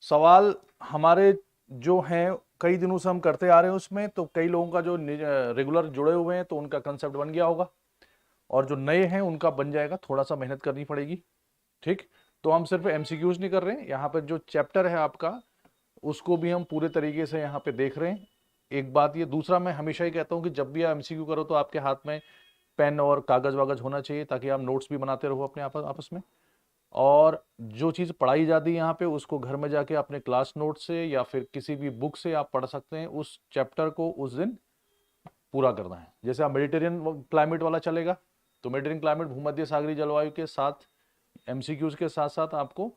सवाल हमारे जो हैं कई दिनों से हम करते आ रहे हैं उसमें, तो कई लोगों का जो रेगुलर जुड़े हुए हैं तो उनका कंसेप्ट बन गया होगा, और जो नए हैं उनका बन जाएगा, थोड़ा सा मेहनत करनी पड़ेगी। ठीक, तो हम सिर्फ एमसीक्यूज नहीं कर रहे हैं, यहाँ पर जो चैप्टर है आपका उसको भी हम पूरे तरीके से यहाँ पे देख रहे हैं। एक बात ये, दूसरा मैं हमेशा ही कहता हूँ कि जब भी आप एमसीक्यू करो तो आपके हाथ में पेन और कागज वागज होना चाहिए, ताकि आप नोट्स भी बनाते रहो अपने आपस में। और जो चीज़ पढ़ाई जाती है यहाँ पे उसको घर में जाके अपने क्लास नोट से या फिर किसी भी बुक से आप पढ़ सकते हैं, उस चैप्टर को उस दिन पूरा करना है। जैसे आप मेडिटेरियन क्लाइमेट वाला चलेगा, तो मेडिटेरियन क्लाइमेट भूमध्य सागरीय जलवायु के साथ एमसीक्यूज के साथ साथ आपको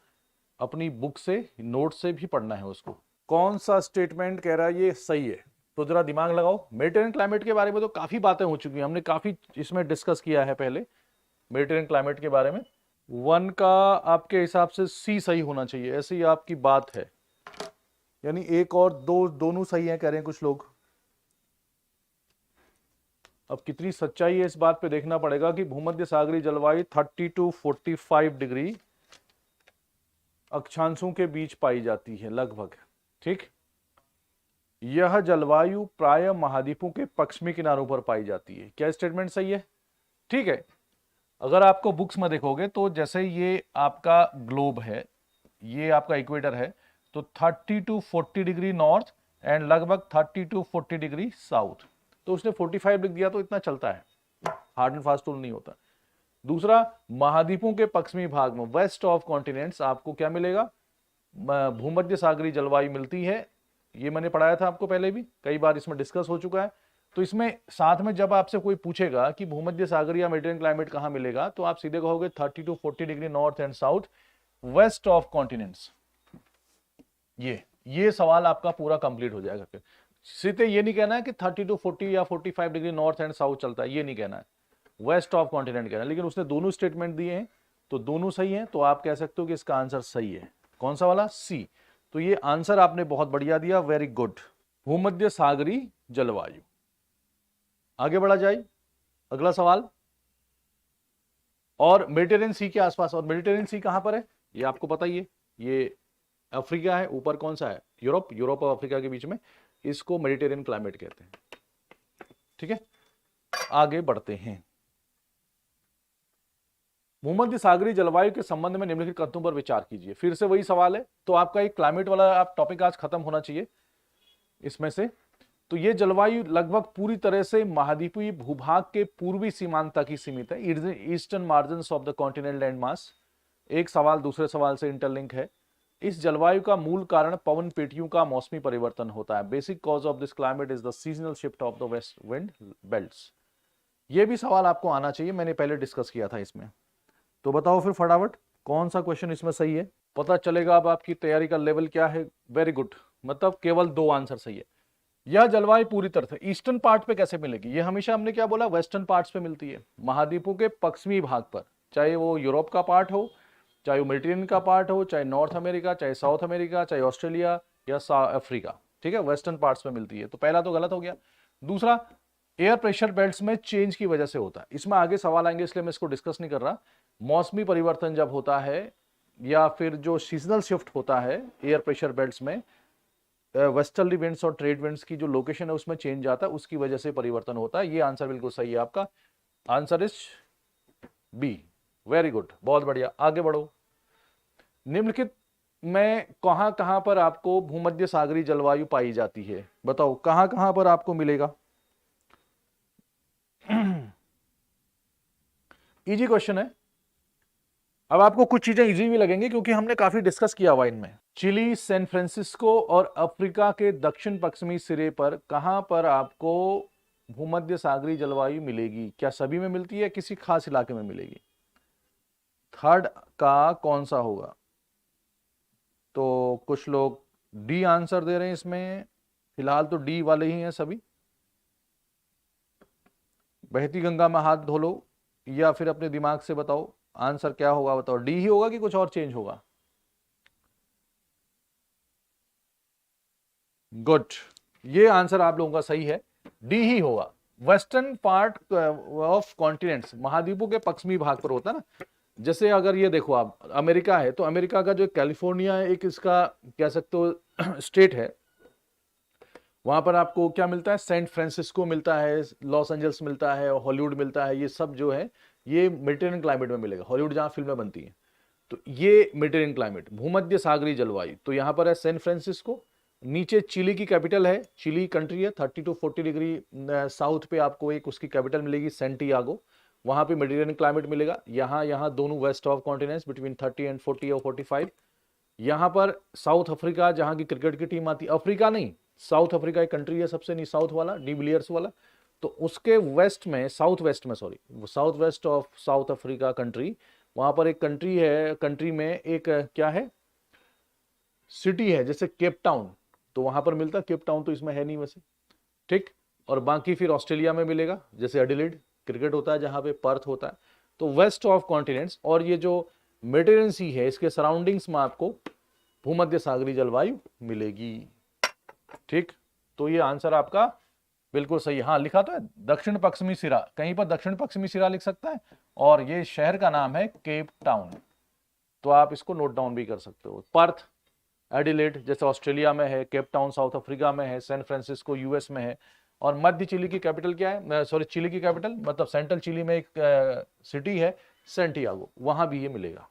अपनी बुक से नोट से भी पढ़ना है उसको। कौन सा स्टेटमेंट कह रहा है ये सही है, तो जरा दिमाग लगाओ। मेडिटेरियन क्लाइमेट के बारे में तो काफी बातें हो चुकी हैं, हमने काफी इसमें डिस्कस किया है पहले मेडिटेरियन क्लाइमेट के बारे में। वन का आपके हिसाब से सी सही होना चाहिए, ऐसी आपकी बात है, यानी एक और दो दोनों सही हैं कह रहे हैं कुछ लोग। अब कितनी सच्चाई है इस बात पे देखना पड़ेगा कि भूमध्य सागरीय जलवायु 30 to 45 डिग्री अक्षांशों के बीच पाई जाती है लगभग। ठीक, यह जलवायु प्राय महाद्वीपों के पश्चिमी किनारों पर पाई जाती है। क्या स्टेटमेंट सही है? ठीक है, अगर आपको बुक्स में देखोगे तो जैसे ये आपका ग्लोब है, ये आपका इक्वेटर है, तो 30 to 40 डिग्री नॉर्थ एंड लगभग 30 to 40 डिग्री साउथ, तो उसने 45 लिख दिया तो इतना चलता है, हार्ड एंड फास्ट रूल नहीं होता। दूसरा, महाद्वीपों के पश्चिमी भाग में वेस्ट ऑफ कॉन्टिनेंट्स आपको क्या मिलेगा? भूमध्य सागरीय जलवायु मिलती है। ये मैंने पढ़ाया था आपको पहले भी, कई बार इसमें डिस्कस हो चुका है। तो इसमें साथ में जब आपसे कोई पूछेगा कि भूमध्य सागरीय या मेडिटेरियन क्लाइमेट कहां मिलेगा, तो आप सीधे कहोगे 30 to 40 degree north and south west of continents. ये सवाल आपका पूरा कंप्लीट हो जाएगा। फिर सीधे ये नहीं कहना है कि 30 to 40 या 45 डिग्री नॉर्थ एंड साउथ चलता है, ये नहीं कहना है, वेस्ट ऑफ कॉन्टिनेंट कहना है। लेकिन उसने दोनों स्टेटमेंट दिए हैं तो दोनों सही हैं, तो आप कह सकते हो कि इसका आंसर सही है। कौन सा वाला? सी। तो ये आंसर आपने बहुत बढ़िया दिया, वेरी गुड। भूमध्य सागरीय जलवायु। आगे बढ़ा जाए, अगला सवाल। और मेडिटेरियन सी के आसपास, और मेडिटेरियन सी कहां पर है ये आपको पता ही है, ये अफ्रीका है, ऊपर कौन सा है? यूरोप। यूरोप और अफ्रीका के बीच में, इसको मेडिटेरियन क्लाइमेट कहते हैं। ठीक है, आगे बढ़ते हैं। भूमध्य सागरीय जलवायु के संबंध में निम्नलिखित कथनों पर विचार कीजिए। फिर से वही सवाल है, तो आपका एक क्लाइमेट वाला आप टॉपिक आज खत्म होना चाहिए इसमें से। तो ये जलवायु लगभग पूरी तरह से महाद्वीपीय भूभाग के पूर्वी सीमांत तक ही सीमित है, eastern margin of the continental land mass. एक सवाल दूसरे सवाल से इंटरलिंक है। इस जलवायु का मूल कारण पवन पेटियों का मौसमी परिवर्तन होता है। Basic cause of this climate is the seasonal shift of the west wind belts. ये भी सवाल आपको आना चाहिए, मैंने पहले डिस्कस किया था इसमें। तो बताओ फिर फटाफट कौन सा क्वेश्चन इसमें सही है, पता चलेगा अब आपकी तैयारी का लेवल क्या है। वेरी गुड, मतलब केवल 2 आंसर सही है। यह जलवायु पूरी तरह से ईस्टर्न पार्ट पे कैसे मिलेगी? ये हमेशा हमने क्या बोला, वेस्टर्न पार्ट्स पे मिलती है, महाद्वीपों के पश्चिमी भाग पर, चाहे वो यूरोप का पार्ट हो, चाहे वो मेडिटेरियन का पार्ट हो, चाहे नॉर्थ अमेरिका, चाहे साउथ अमेरिका, चाहे ऑस्ट्रेलिया या अफ्रीका। ठीक है, वेस्टर्न पार्ट्स पे मिलती है। तो पहला तो गलत हो गया। दूसरा, एयर प्रेशर बेल्ट्स में चेंज की वजह से होता है। इसमें आगे सवाल आएंगे इसलिए मैं इसको डिस्कस नहीं कर रहा। मौसमी परिवर्तन जब होता है या फिर जो सीजनल शिफ्ट होता है एयर प्रेशर बेल्ट्स में, वेस्टर्ली विंड्स और ट्रेड विंड्स की जो लोकेशन है उसमें चेंज आता है, उसकी वजह से परिवर्तन होता है। ये आंसर बिल्कुल सही है आपका, answer is B. Very good, बहुत बढ़िया, आगे बढ़ो। निम्नलिखित में कहां कहां पर आपको भूमध्य सागरीय जलवायु पाई जाती है? बताओ कहां कहां पर आपको मिलेगा। इजी क्वेश्चन है। अब आपको कुछ चीजें इजी भी लगेंगी क्योंकि हमने काफी डिस्कस किया हुआ इनमें। चिली, सैन फ्रांसिस्को और अफ्रीका के दक्षिण पश्चिमी सिरे पर कहां पर आपको भूमध्य सागरीय जलवायु मिलेगी? क्या सभी में मिलती है, किसी खास इलाके में मिलेगी? थर्ड का कौन सा होगा? तो कुछ लोग डी आंसर दे रहे हैं इसमें, फिलहाल तो डी वाले ही हैं सभी। बहती गंगा में हाथ धो लो या फिर अपने दिमाग से बताओ आंसर क्या होगा, बताओ। डी ही होगा कि कुछ और चेंज होगा? गुड, ये आंसर आप लोगों का सही है, डी ही होगा। वेस्टर्न पार्ट ऑफ कॉन्टिनेंट्स, महाद्वीपों के पश्चिमी भाग पर होता है ना, जैसे अगर ये देखो आप, अमेरिका है तो अमेरिका का जो कैलिफोर्निया है, एक इसका कह सकते हो स्टेट है, वहां पर आपको क्या मिलता है, सेंट फ्रांसिस्को मिलता है, लॉस एंजल्स मिलता है, हॉलीवुड मिलता है, ये सब जो है ये मेडिटेरियन क्लाइमेट में मिलेगा। हॉलीवुड जहां फिल्में बनती हैं, तो ये मेडिटेरियन क्लाइमेट, भूमध्य सागरीय जलवायु, तो यहाँ पर है सैन फ्रांसिस्को। नीचे चिली की कैपिटल है, चिली कंट्री है, 30 to 40 डिग्री साउथ पे आपको एक उसकी कैपिटल मिलेगी सेंटियागो, वहां पे मेडिटेरियन क्लाइमेट मिलेगा। यहाँ दोनों west of continents between 30 and 40 और 45। यहाँ पर साउथ अफ्रीका, जहाँ की क्रिकेट की टीम आती है, अफ्रीका नहीं, साउथ अफ्रीका एक कंट्री है सबसे नहीं साउथ वाला, डिविलियर्स वाला, तो उसके वेस्ट में, साउथ वेस्ट में, sorry, south west of south Africa country, वहां पर एक कंट्री है, कंट्री में एक क्या है, सिटी है, जैसे केप टाउन, तो वहां पर मिलता, केप टाउन तो इसमें है नहीं वैसे, ठीक। और बाकी फिर ऑस्ट्रेलिया में मिलेगा, जैसे एडिलेड क्रिकेट होता है जहां पे, पर्थ होता है, तो वेस्ट ऑफ कॉन्टिनेंट्स। और ये जो मेडिटेरियन सी है, इसके सराउंडिंग्स में आपको भूमध्य सागरीय जलवायु मिलेगी, ठीक। तो ये आंसर आपका बिल्कुल सही है। हाँ लिखा तो है दक्षिण पश्चिमी सिरा, कहीं पर दक्षिण पश्चिमी सिरा लिख सकता है, और ये शहर का नाम है केप टाउन, तो आप इसको नोट डाउन भी कर सकते हो। पर्थ, एडिलेड जैसे ऑस्ट्रेलिया में है, केप टाउन साउथ अफ्रीका में है, सैन फ्रांसिस्को यूएस में है, और मध्य चिली की कैपिटल क्या है, सॉरी चिली की कैपिटल मतलब सेंट्रल चिली में एक सिटी है सेंटियागो, वहां भी ये मिलेगा।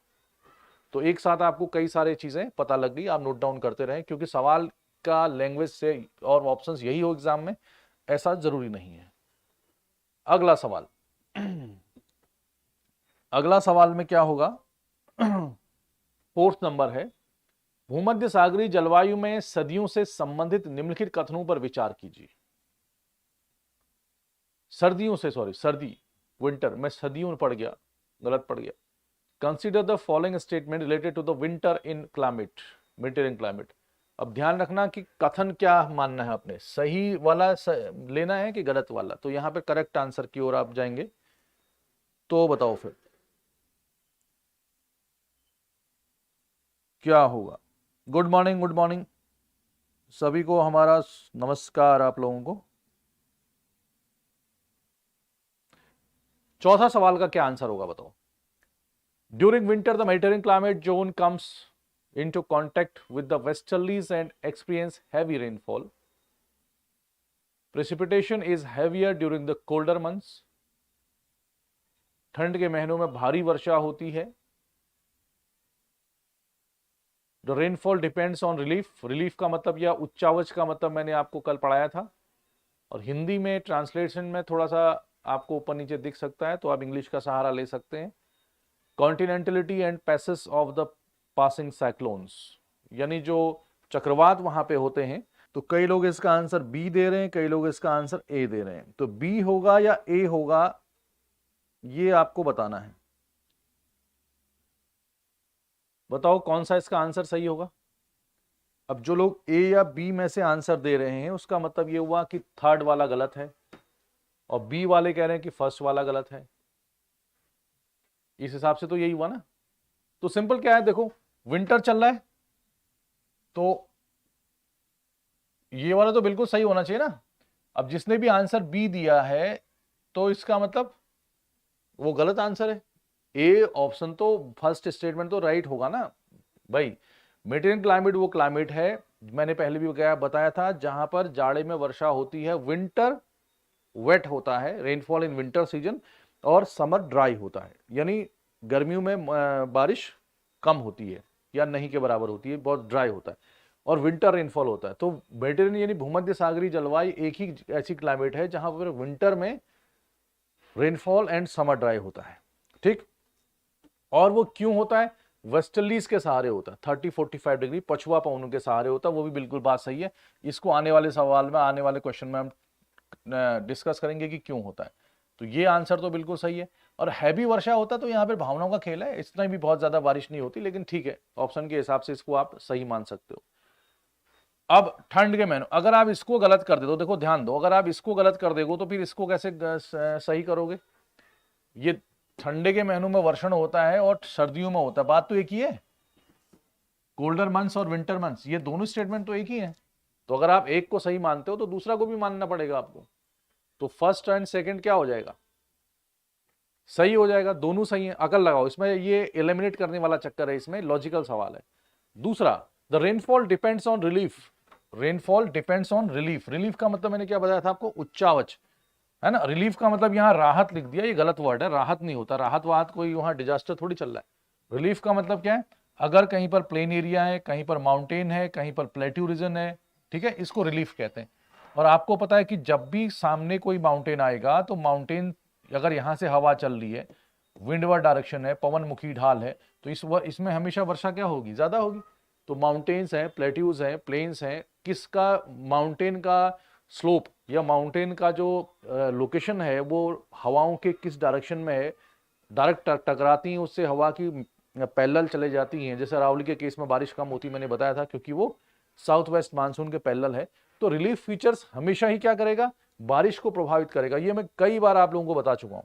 तो एक साथ आपको कई सारी चीजें पता लग गई, आप नोट डाउन करते रहें, क्योंकि सवाल का लैंग्वेज से और ऑप्शंस यही हो एग्जाम में, ऐसा जरूरी नहीं है। अगला सवाल अगला सवाल में क्या होगा, 4th नंबर है, भूमध्य सागरीय जलवायु में सदियों से संबंधित निम्नलिखित कथनों पर विचार कीजिए। सर्दियों से, सॉरी सर्दी, विंटर, मैं सदियों में पढ़ गया, गलत पढ़ गया। Consider the following statement related to the winter in climate, Mediterranean climate. अब ध्यान रखना कि कथन क्या मानना है, आपने सही वाला लेना है कि गलत वाला, तो यहां पे करेक्ट आंसर की ओर आप जाएंगे, तो बताओ फिर क्या होगा। गुड मॉर्निंग, गुड मॉर्निंग सभी को, हमारा नमस्कार आप लोगों को। चौथा सवाल का क्या आंसर होगा बताओ। During winter the Mediterranean climate zone comes into contact with the westerlies and experience heavy rainfall. Precipitation is heavier during the colder months. ठंड के महीनों में भारी वर्षा होती है। The rainfall depends on relief. Relief का मतलब या उच्चावच का मतलब मैंने आपको कल पढ़ाया था, और हिंदी में ट्रांसलेशन में थोड़ा सा आपको ऊपर नीचे दिख सकता है, तो आप इंग्लिश का सहारा ले सकते हैं। Continentality and passes of the passing cyclones, यानी जो चक्रवात वहां पे होते हैं, तो कई लोग इसका आंसर बी दे रहे हैं, कई लोग इसका आंसर ए दे रहे हैं, तो बी होगा या ए होगा ये आपको बताना है। बताओ कौन सा इसका आंसर सही होगा। अब जो लोग ए या बी में से आंसर दे रहे हैं, उसका मतलब ये हुआ कि थर्ड वाला गलत है, और बी वाले कह रहे हैं कि फर्स्ट वाला गलत है। इस हिसाब से तो यही हुआ ना। तो सिंपल क्या है, देखो विंटर चल रहा है, तो ये वाला तो बिल्कुल सही होना चाहिए ना। अब जिसने भी आंसर बी दिया है, तो इसका मतलब वो गलत आंसर है। ए ऑप्शन तो फर्स्ट स्टेटमेंट तो राइट होगा ना भाई। मेडिटेरियन क्लाइमेट वो क्लाइमेट है, मैंने पहले भी बताया था, जहां पर जाड़े में वर्षा होती है, विंटर वेट होता है, रेनफॉल इन विंटर सीजन, और समर ड्राई होता है, यानी गर्मियों में बारिश कम होती है या नहीं के बराबर होती है, बहुत ड्राई होता है, और विंटर रेनफॉल होता है। तो मेडिटेरियन यानी भूमध्य सागरीय जलवायु एक ही ऐसी क्लाइमेट है जहां पर विंटर में रेनफॉल एंड समर ड्राई होता है, ठीक। और वो क्यों होता है, वेस्टर्लीज के सहारे होता है, 30-45 डिग्री पछुआ पवनों के सहारे होता है, वो भी बिल्कुल बात सही है। इसको आने वाले सवाल में, आने वाले क्वेश्चन में हम डिस्कस करेंगे कि क्यों होता है। तो ये आंसर तो बिल्कुल सही है। और हैवी वर्षा होता तो यहाँ पे भावनाओं का खेल है, इतना भी बहुत ज्यादा बारिश नहीं होती, लेकिन ठीक है, ऑप्शन के हिसाब से इसको आप सही मान सकते हो। अब ठंड के महीनों, अगर आप इसको गलत कर दे दो, देखो ध्यान दो, अगर आप इसको गलत कर दोगे तो फिर इसको कैसे सही करोगे। ये ठंडे के महीनों में वर्षण होता है और सर्दियों में होता है, बात तो एक ही है। कोल्डर मंथ्स और विंटर मंथ्स, ये दोनों स्टेटमेंट तो एक ही है। तो अगर आप एक को सही मानते हो तो दूसरा को भी मानना पड़ेगा आपको। तो फर्स्ट एंड सेकंड क्या हो जाएगा, सही हो जाएगा, दोनों सही है, अकल लगाओ इसमें, ये एलिमिनेट करने वाला चक्कर है इसमें, लॉजिकल सवाल है। दूसरा, the rainfall depends on relief, rainfall depends on relief, relief का मतलब मैंने क्या बताया था आपको, उच्चावच, है ना। रिलीफ का मतलब यहाँ राहत लिख दिया, ये गलत वर्ड है, राहत नहीं होता, राहत वाहत कोई वहां डिजास्टर थोड़ी चल रहा है। रिलीफ का मतलब क्या है, अगर कहीं पर प्लेन एरिया है, कहीं पर माउंटेन है, कहीं पर प्लेट्यू रीजन है, ठीक है, इसको रिलीफ कहते हैं। और आपको पता है कि जब भी सामने कोई माउंटेन आएगा तो माउंटेन अगर यहाँ से हवा चल रही है, विंडवर्ड डायरेक्शन है, पवन मुखी ढाल है, तो इसमें हमेशा वर्षा क्या होगी, ज्यादा होगी। तो माउंटेन्स हैं, प्लेट्यूज हैं, प्लेन्स हैं, किसका माउंटेन का स्लोप या माउंटेन का जो लोकेशन है वो हवाओं के किस डायरेक्शन में है, डायरेक्ट टकराती हैं उससे, हवा की पैरेलल चले जाती हैं। जैसे अरावली के केस में बारिश कम होती, मैंने बताया था, क्योंकि वो साउथ वेस्ट मानसून के पैरेलल है। तो रिलीफ फीचर्स हमेशा ही क्या करेगा, बारिश को प्रभावित करेगा, ये मैं कई बार आप लोगों को बता चुका हूं।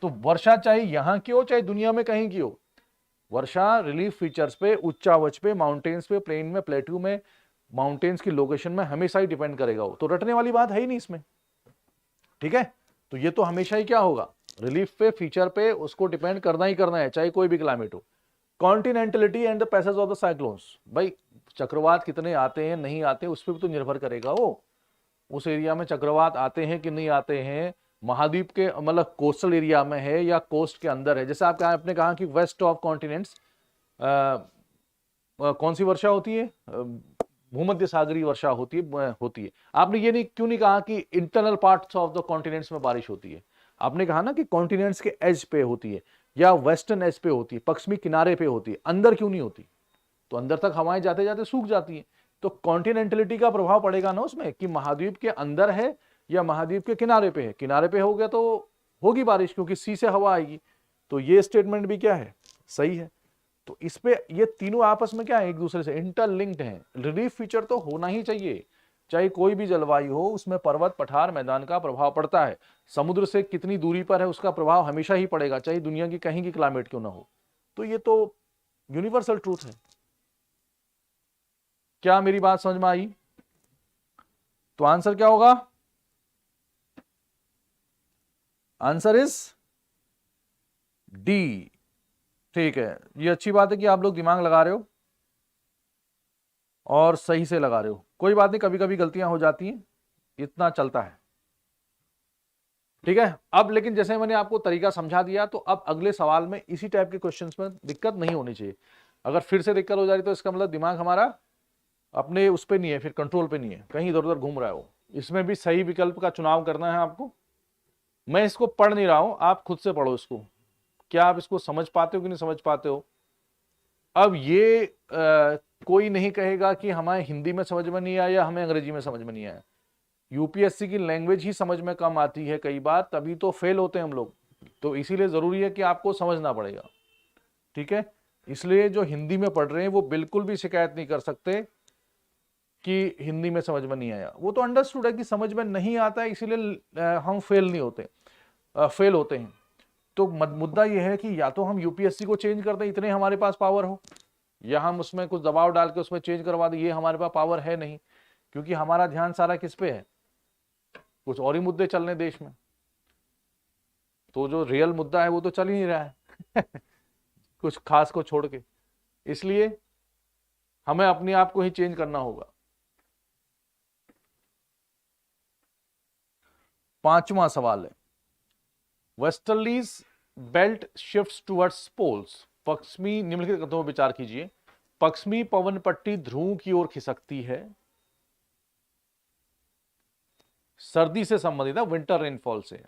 तो वर्षा चाहे यहां की हो चाहे दुनिया में कहीं की हो, वर्षा रिलीफ फीचर्स पे, उच्चावच पे, माउंटेन्स पे, प्लेन में, प्लेट्यू में, माउंटेन्स की लोकेशन में हमेशा ही डिपेंड करेगा वो, तो रटने वाली बात है ही नहीं इसमें, ठीक है। तो ये तो हमेशा ही क्या होगा, रिलीफ पे, फीचर पे, उसको डिपेंड करना ही करना है, चाहे कोई भी क्लाइमेट हो। Continentality and the passage of the cyclones, भाई चक्रवात कितने आते हैं नहीं आते उस पर भी तो निर्भर करेगा वो, उस एरिया में चक्रवात आते हैं कि नहीं आते हैं, महाद्वीप के मतलब कोस्टल एरिया में है या कोस्ट के अंदर है। जैसे आपने कहा कि वेस्ट ऑफ कॉन्टिनेंट्स कौन सी वर्षा होती है, भूमध्य सागरीय वर्षा होती है। आपने ये नहीं क्यों नहीं कहा कि internal parts of the continents में बारिश होती है, आपने कहा ना कि कॉन्टिनेंट्स के एज पे होती है या वेस्टर्न एज पे होती है, पश्चिमी किनारे पे होती है, अंदर क्यों नहीं होती, तो अंदर तक हवाएं जाते जाते सूख जाती हैं। तो कॉन्टिनेंटलिटी का प्रभाव पड़ेगा ना उसमें, कि महाद्वीप के अंदर है या महाद्वीप के किनारे पे है, किनारे पे हो गया तो होगी बारिश, क्योंकि सी से हवा आएगी। तो ये स्टेटमेंट भी क्या है, सही है। तो इस पे ये तीनों आपस में क्या है, एक दूसरे से इंटरलिंक्ड हैं। रिलीफ फीचर तो होना ही चाहिए, चाहे कोई भी जलवायु हो, उसमें पर्वत, पठार, मैदान का प्रभाव पड़ता है। समुद्र से कितनी दूरी पर है उसका प्रभाव हमेशा ही पड़ेगा, चाहे दुनिया की कहीं की क्लाइमेट क्यों ना हो। तो ये तो यूनिवर्सल ट्रूथ है। क्या मेरी बात समझ में आई? तो आंसर क्या होगा, आंसर इज डी। ठीक है, ये अच्छी बात है कि आप लोग दिमाग लगा रहे हो और सही से लगा रहे हो। कोई बात नहीं, कभी कभी गलतियां हो जाती हैं, इतना चलता है, ठीक है। अब लेकिन जैसे मैंने आपको तरीका समझा दिया, तो अब अगले सवाल में इसी टाइप के क्वेश्चंस में दिक्कत नहीं होनी चाहिए। अगर फिर से दिक्कत हो जा रही तो इसका मतलब दिमाग हमारा अपने उस पर नहीं है, फिर कंट्रोल पे नहीं है, कहीं इधर उधर घूम रहा हो। इसमें भी सही विकल्प का चुनाव करना है आपको। मैं इसको पढ़ नहीं रहा हूं, आप खुद से पढ़ो इसको, क्या आप इसको समझ पाते हो कि नहीं समझ पाते हो। अब ये कोई नहीं कहेगा कि हमें हिंदी में समझ में नहीं आया या हमें अंग्रेजी में समझ में नहीं आया। यूपीएससी की लैंग्वेज ही समझ में कम आती है कई बार, तभी तो फेल होते हैं हम लोग। तो इसीलिए जरूरी है कि आपको समझना पड़ेगा, ठीक है। इसलिए जो हिंदी में पढ़ रहे हैं वो बिल्कुल भी शिकायत नहीं कर सकते कि हिंदी में समझ में नहीं आया। वो तो अंडरस्टूड है कि समझ में नहीं आता है, इसीलिए हम फेल नहीं होते, फेल होते हैं। तो मुद्दा यह है कि या तो हम यूपीएससी को चेंज कर दें, इतने हमारे पास पावर हो, या हम उसमें कुछ दबाव डाल के उसमें चेंज करवा दें, ये हमारे पास पावर है नहीं, क्योंकि हमारा ध्यान सारा किस पे है, कुछ और ही मुद्दे चल रहे देश में। तो जो रियल मुद्दा है वो तो चल ही नहीं रहा है कुछ खास को छोड़ के। इसलिए हमें अपने आप को ही चेंज करना होगा। पांचवा सवाल है, westerlies belt shifts towards poles, पश्चिमी, निम्नलिखित कथनों पर विचार कीजिए। पश्चिमी पवन पट्टी ध्रुव की ओर खिसकती है, सर्दी से संबंधित है, विंटर रेनफॉल से।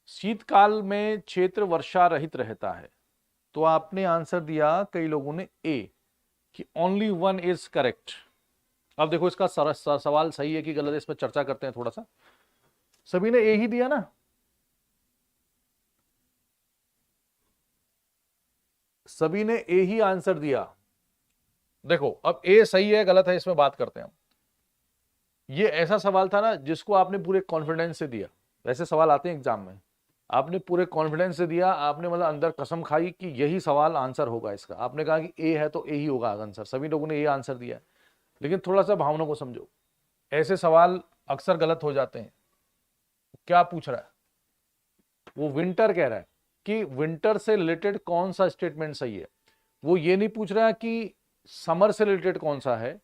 शीतकाल में क्षेत्र वर्षा रहित रहता है। तो आपने आंसर दिया कई लोगों ने ए, कि ओनली वन इज करेक्ट। अब देखो इसका सवाल सही है कि गलत है, इस पर चर्चा करते हैं थोड़ा सा। सभी ने ए ही दिया ना, सभी ने ए ही आंसर दिया। देखो अब ए सही है गलत है इसमें बात करते हैं हम। ये ऐसा सवाल था ना जिसको आपने पूरे कॉन्फिडेंस से दिया। वैसे सवाल आते हैं एग्जाम में, आपने पूरे कॉन्फिडेंस से दिया, आपने मतलब अंदर कसम खाई कि यही सवाल आंसर होगा इसका। आपने कहा कि ए है तो ए ही होगा आंसर, सभी लोगों ने ए आंसर दिया। लेकिन थोड़ा सा भावना को समझो, ऐसे सवाल अक्सर गलत हो जाते हैं। क्या पूछ रहा है वो, विंटर कह रहा है, कि विंटर से रिलेटेड कौन सा स्टेटमेंट सही है। वो ये नहीं पूछ रहा कि समर से रिलेटेड कौन सा है,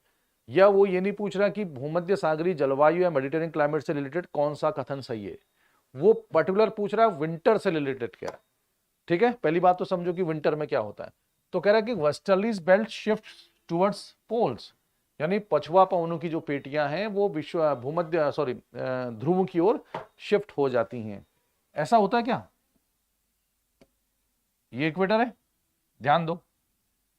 या वो ये नहीं पूछ रहा कि भूमध्य सागरीय जलवायु या मेडिटेरियन क्लाइमेट से रिलेटेड कौन सा कथन सही है। वो पर्टिकुलर पूछ रहा है विंटर से रिलेटेड क्या है। ठीक है, पहली बात तो समझो कि विंटर में क्या होता है। तो कह रहा है कि westerlies belt shift towards poles, यानी पछुआ पवनों की जो पेटियां हैं वो ध्रुव की ओर शिफ्ट हो जाती हैं। ऐसा होता है क्या? ये इक्वेटर है, ध्यान दो,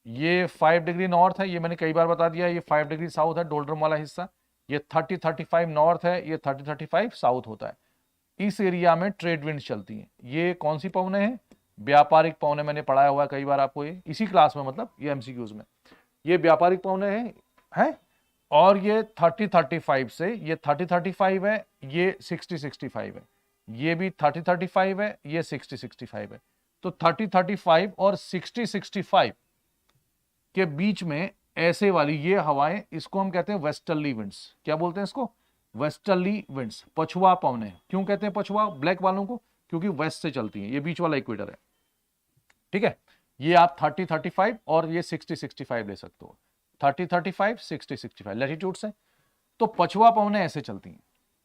ये 5 डिग्री नॉर्थ है, ये मैंने कई बार बता दिया, ये 5 डिग्री साउथ है डोल्ड्रम वाला हिस्सा, ये 30-35 नॉर्थ है, ये 30-35 साउथ होता है। इस एरिया में ट्रेड विंड चलती हैं। ये कौन सी पवनें हैं? व्यापारिक पवनें, मैंने पढ़ाया हुआ है कई बार आपको, ये इसी क्लास में, मतलब ये एमसीक्यूज में। ये व्यापारिक पवनें हैं और ये 30-35 से, ये 30-35 है, ये 60-65 है, ये भी 30-35 है, ये 60-65 है। तो 30-35 और 60-65 के बीच में ऐसे वाली ये हवाएं, इसको हम कहते हैं वेस्टर्ली विंड्स। क्या बोलते हैं इसको? वेस्टर्ली विंड्स, पछुआ पवनें। क्यों कहते हैं पछुआ ब्लैक वालों को? क्योंकि वेस्ट से चलती हैं। ये बीच वाला इक्वेटर है, ठीक है। ये आप 30-35 और ये 60-65 ले सकते हो, 30-35 60-65 लैटिट्यूड से। तो पछुआ पवनें ऐसे चलती हैं,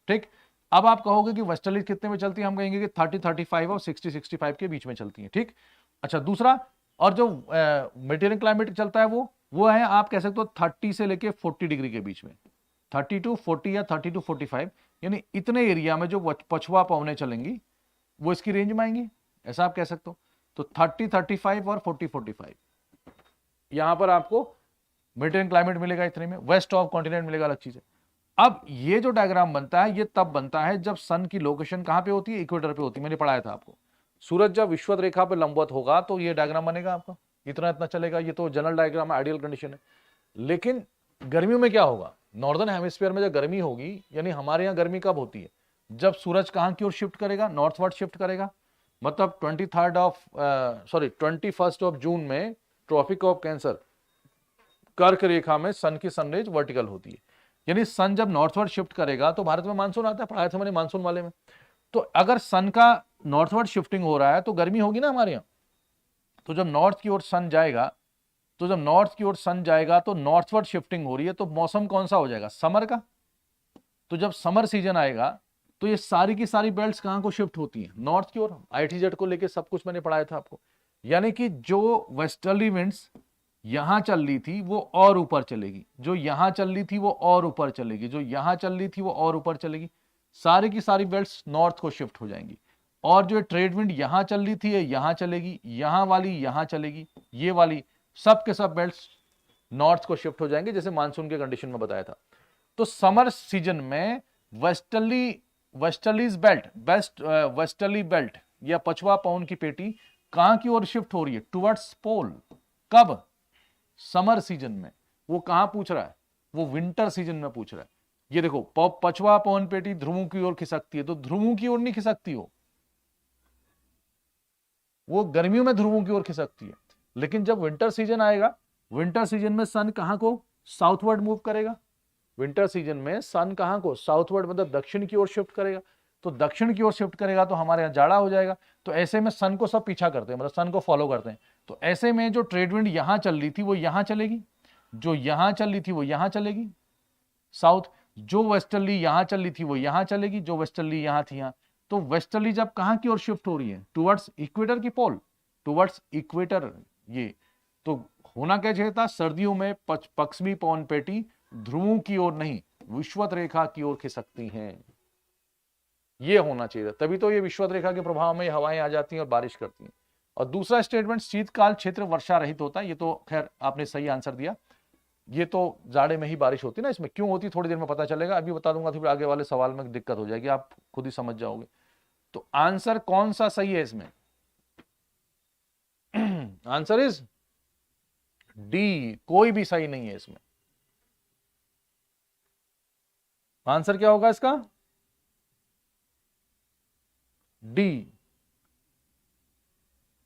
ठीक। अब आप कहोगे कि वेस्टर्ली कितने में चलती है? हम कहेंगे कि 30-35 और 60-65 के बीच में चलती है, ठीक। अच्छा, दूसरा, और जो मेडिटेरियन क्लाइमेट चलता है वो है, आप कह सकते हो 30 से लेके 40 डिग्री के बीच में, 30-40 या 30-45, यानी इतने एरिया में जो पछुआ पवनें चलेंगी वो इसकी रेंज में आएंगी, ऐसा आप कह सकते हो। तो 30-35 और 40-45 यहां पर आपको मेडिटेरियन क्लाइमेट मिलेगा, इतने में वेस्ट ऑफ कॉन्टिनेंट मिलेगा, अलग चीज है। अब ये जो डायग्राम बनता है ये तब बनता है जब सन की लोकेशन कहां पे होती है? इक्वेटर पे होती है, मैंने पढ़ाया था आपको। सूरज जब विषुवत रेखा पे लंबवत होगा तो ये डायग्राम बनेगा आपका, इतना इतना चलेगा। ये तो जनरल डायग्राम है, आइडियल कंडीशन है। लेकिन गर्मियों में क्या होगा? नॉर्दर्न हेमिस्फीयर में जब गर्मी होगी, यानी हमारे यहाँ गर्मी कब होती है? जब सूरज कहां की ओर शिफ्ट करेगा? नॉर्थवर्ड शिफ्ट करेगा। मतलब 21 जून में ट्रॉपिक ऑफ कैंसर कर्क रेखा में सन की सनरेज वर्टिकल होती है, यानी सन जब नॉर्थवर्ड शिफ्ट करेगा तो भारत में मानसून आता है, पढ़ाया था मैंने मानसून वाले में। तो अगर सन का नॉर्थवर्ड शिफ्टिंग हो रहा है तो गर्मी होगी ना हमारे यहाँ। तो जब नॉर्थ की ओर सन जाएगा तो नॉर्थवर्ड शिफ्टिंग हो रही है, तो मौसम कौन सा हो जाएगा? समर का। तो जब समर सीजन आएगा तो ये सारी की सारी बेल्ट्स कहां को शिफ्ट होती हैं? नॉर्थ की ओर। ITZ को लेके सब कुछ मैंने पढ़ाया था आपको। यानी कि जो वेस्टर्ली विंड्स यहां चल रही थी वो और ऊपर चलेगी, जो यहां चल रही थी वो और ऊपर चलेगी, जो यहां चल रही थी वो और ऊपर चलेगी, सारी की सारी बेल्ट्स नॉर्थ को शिफ्ट हो जाएंगी। और जो ट्रेड विंड यहां चल रही थी ये यहां चलेगी, यहां वाली यहां चलेगी, ये वाली सब के सब बेल्ट्स नॉर्थ को शिफ्ट हो जाएंगे, जैसे मानसून के कंडीशन में बताया था। तो समर सीजन में वेस्टर्ली बेल्ट या पछुआ पवन की पेटी कहां की ओर शिफ्ट हो रही है? टुवर्ड्स पोल। कब? समर सीजन में। वो कहां पूछ रहा है? वो विंटर सीजन में पूछ रहा है। ये देखो, पछुआ पवन पेटी ध्रुवों की ओर खिसकती है, तो ध्रुवों की ओर नहीं खिसकती हो, वो गर्मियों में ध्रुवों की ओर खिसकती है। लेकिन जब विंटर सीजन आएगा, विंटर सीजन में सन कहां को साउथवर्ड मूव करेगा? विंटर सीजन में सन कहां को साउथवर्ड, मतलब दक्षिण की ओर शिफ्ट करेगा। तो दक्षिण की ओर शिफ्ट करेगा तो हमारे यहाँ जाड़ा हो जाएगा। तो ऐसे में सन को सब पीछा करते हैं, मतलब सन को फॉलो करते हैं। तो ऐसे में जो ट्रेड विंड यहां चल रही थी वो यहां चलेगी, जो यहां चल रही थी वो यहां चलेगी साउथ, जो वेस्टर्ली यहां चल रही थी वो यहां चलेगी, जो वेस्टर्ली यहां थी यहां। तो वेस्टर्ली जब कहां की ओर शिफ्ट हो रही है? टुवर्ड्स इक्वेटर की पोल, टुवर्ड्स इक्वेटर। ये तो होना क्या चाहिए था? सर्दियों में पश्चिमी पवन पेटी ध्रुवों की ओर नहीं, विषुवत रेखा की ओर खिसकती हैं, ये होना चाहिए। तभी तो ये विषुवत रेखा के प्रभाव में हवाएं आ जाती हैं और बारिश करती हैं। और दूसरा स्टेटमेंट, शीतकाल क्षेत्र वर्षा रहित होता है। ये तो खैर आपने सही आंसर दिया, ये तो जाड़े में ही बारिश होती है ना। इसमें क्यों होती थोड़ी देर में पता चलेगा, अभी बता दूंगा, फिर आगे वाले सवाल में दिक्कत हो जाएगी, आप खुद ही समझ जाओगे। तो आंसर कौन सा सही है इसमें? आंसर इज डी, कोई भी सही नहीं है इसमें। आंसर क्या होगा इसका? डी।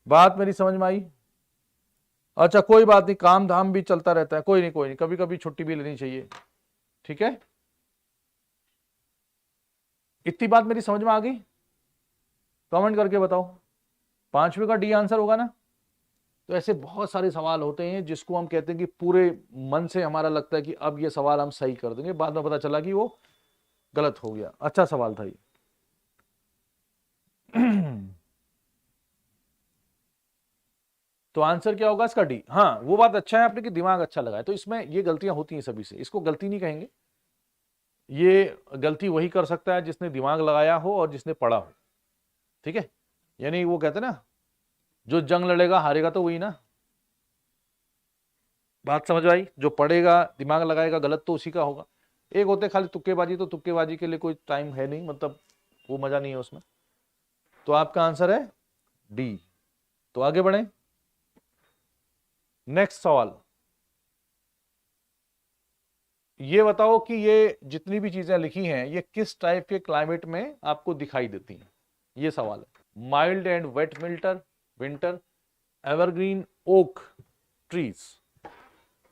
बात मेरी समझ में आई? अच्छा, कोई बात नहीं, काम धाम भी चलता रहता है, कोई नहीं, कभी कभी छुट्टी भी लेनी चाहिए, ठीक है। इतनी बात मेरी समझ में आ गई? कमेंट करके बताओ। 5वें का डी आंसर होगा ना। तो ऐसे बहुत सारे सवाल होते हैं जिसको हम कहते हैं कि पूरे मन से हमारा लगता है कि अब ये सवाल हम सही कर देंगे, बाद में पता चला कि वो गलत हो गया। अच्छा सवाल था ये। तो आंसर क्या होगा इसका डी। हाँ वो बात अच्छा है आपने कि दिमाग अच्छा लगाया, तो इसमें ये गलतियां होती हैं सभी से, इसको गलती नहीं कहेंगे। ये गलती वही कर सकता है जिसने दिमाग लगाया हो और जिसने पढ़ा हो, ठीक है। यानी वो कहते हैं ना, जो जंग लड़ेगा हारेगा तो वही ना। बात समझ आई? जो पढ़ेगा दिमाग लगाएगा गलत तो उसी का होगा। एक होते खाली तुक्केबाजी, तो तुक्केबाजी के लिए कोई टाइम है नहीं, मतलब वो मजा नहीं है उसमें। तो आपका आंसर है डी। तो आगे बढ़े, नेक्स्ट सवाल। ये बताओ कि ये जितनी भी चीजें लिखी हैं ये किस टाइप के क्लाइमेट में आपको दिखाई देती हैं, ये सवाल है। Mild and wet winter, evergreen oak trees,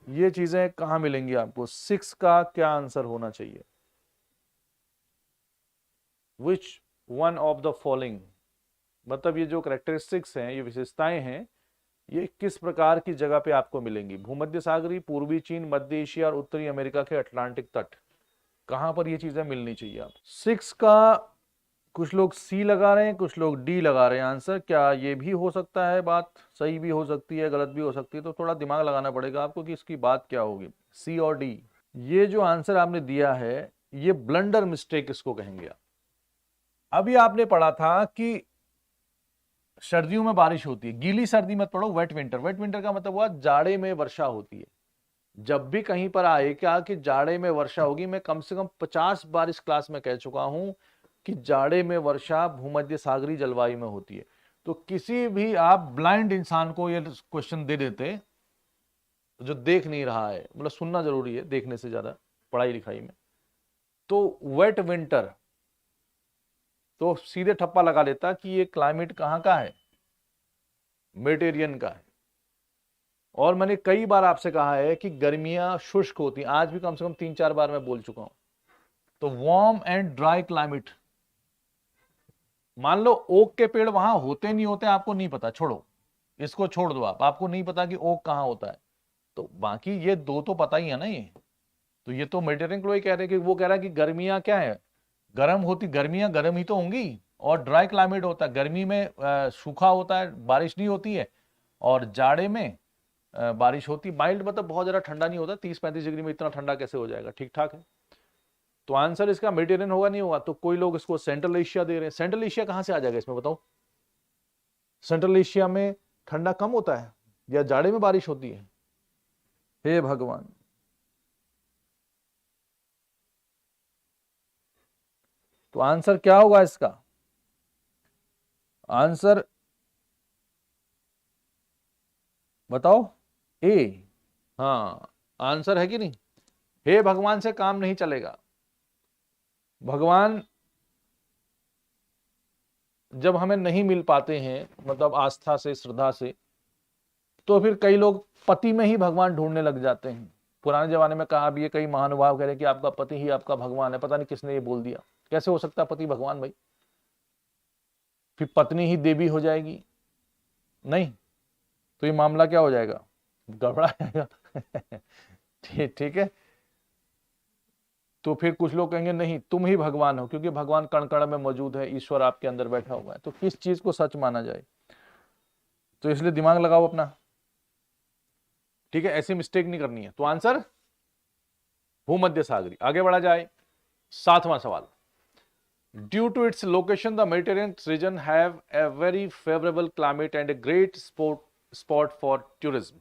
ये चीजें कहां मिलेंगी आपको? 6 का क्या आंसर होना चाहिए? Which one of the following, मतलब ये जो करेक्टरिस्टिक्स हैं, ये विशेषताएं हैं, ये किस प्रकार की जगह पे आपको मिलेंगी? भूमध्य सागरी, पूर्वी चीन, मध्य एशिया और उत्तरी अमेरिका के अटलांटिक तट, कहां पर ये चीजें मिलनी चाहिए आप? 6 का कुछ लोग सी लगा रहे हैं, कुछ लोग डी लगा रहे हैं आंसर। क्या ये भी हो सकता है? बात सही भी हो सकती है, गलत भी हो सकती है, तो थोड़ा दिमाग लगाना पड़ेगा आपको कि इसकी बात क्या होगी, सी और डी। ये जो आंसर आपने दिया है ये ब्लंडर मिस्टेक इसको कहेंगे आप। अभी आपने पढ़ा था कि सर्दियों में बारिश होती है, गीली सर्दी मत पढ़ो, वेट विंटर। वेट विंटर का मतलब हुआ जाड़े में वर्षा होती है। जब भी कहीं पर आए क्या कि जाड़े में वर्षा होगी, मैं कम से कम 50 बार इस क्लास में कह चुका हूं कि जाड़े में वर्षा भूमध्य सागरीय जलवायु में होती है। तो किसी भी आप ब्लाइंड इंसान को ये क्वेश्चन दे देते जो देख नहीं रहा है, मतलब सुनना जरूरी है देखने से ज्यादा पढ़ाई लिखाई में, तो वेट विंटर तो सीधे ठप्पा लगा लेता कि ये क्लाइमेट कहां का है, मेडिटेरियन का है। और मैंने कई बार आपसे कहा है कि गर्मियां शुष्क होती हैं, आज भी कम से कम 3-4 बार मैं बोल चुका हूं। तो वार्म एंड ड्राई क्लाइमेट, मान लो ओक के पेड़ वहां होते नहीं होते आपको नहीं पता, छोड़ो इसको, छोड़ दो आप, आपको नहीं पता कि ओक कहां होता है, तो बाकी ये दो तो पता ही है ना ये। तो ये तो मेडिटेरियन को ही कह रहे हैं कि वो कह रहा है कि गर्मियां क्या है, गर्म होती, गर्मियां गर्म ही तो होंगी। और ड्राई क्लाइमेट होता है, गर्मी में सूखा होता है, बारिश नहीं होती है, और जाड़े में बारिश होती। माइल्ड मतलब बहुत ज्यादा ठंडा नहीं होता, 30-35 डिग्री में इतना ठंडा कैसे हो जाएगा, ठीक ठाक है। तो आंसर इसका मेडिटेरियन होगा, नहीं होगा। तो कोई लोग इसको सेंट्रल एशिया दे रहे हैं, सेंट्रल एशिया कहां से आ जाएगा इसमें बताओ? सेंट्रल एशिया में ठंडा कम होता है या जाड़े में बारिश होती है? हे भगवान। तो आंसर क्या होगा इसका? आंसर बताओ, ए। हाँ आंसर है कि नहीं? हे भगवान से काम नहीं चलेगा। भगवान जब हमें नहीं मिल पाते हैं, मतलब आस्था से, श्रद्धा से, तो फिर कई लोग पति में ही भगवान ढूंढने लग जाते हैं। पुराने जमाने में कहा भी है, कई महानुभाव कह रहे हैं कि आपका पति ही आपका भगवान है। पता नहीं किसने ये बोल दिया, कैसे हो सकता है पति भगवान भाई? फिर पत्नी ही देवी हो जाएगी? नहीं, तो ये मामला क्या हो जाएगा, गड़बड़ा जाएगा। ठीक है। तो फिर कुछ लोग कहेंगे नहीं तुम ही भगवान हो, क्योंकि भगवान कण कण में मौजूद है, ईश्वर आपके अंदर बैठा हुआ है। तो किस चीज को सच माना जाए? तो इसलिए दिमाग लगाओ अपना, ठीक है, ऐसी मिस्टेक नहीं करनी है। तो आंसर भूमध्य सागरी। आगे बढ़ा जाए, 7वां सवाल। Due to its location the Mediterranean region have a very favourable climate and a great spot for tourism.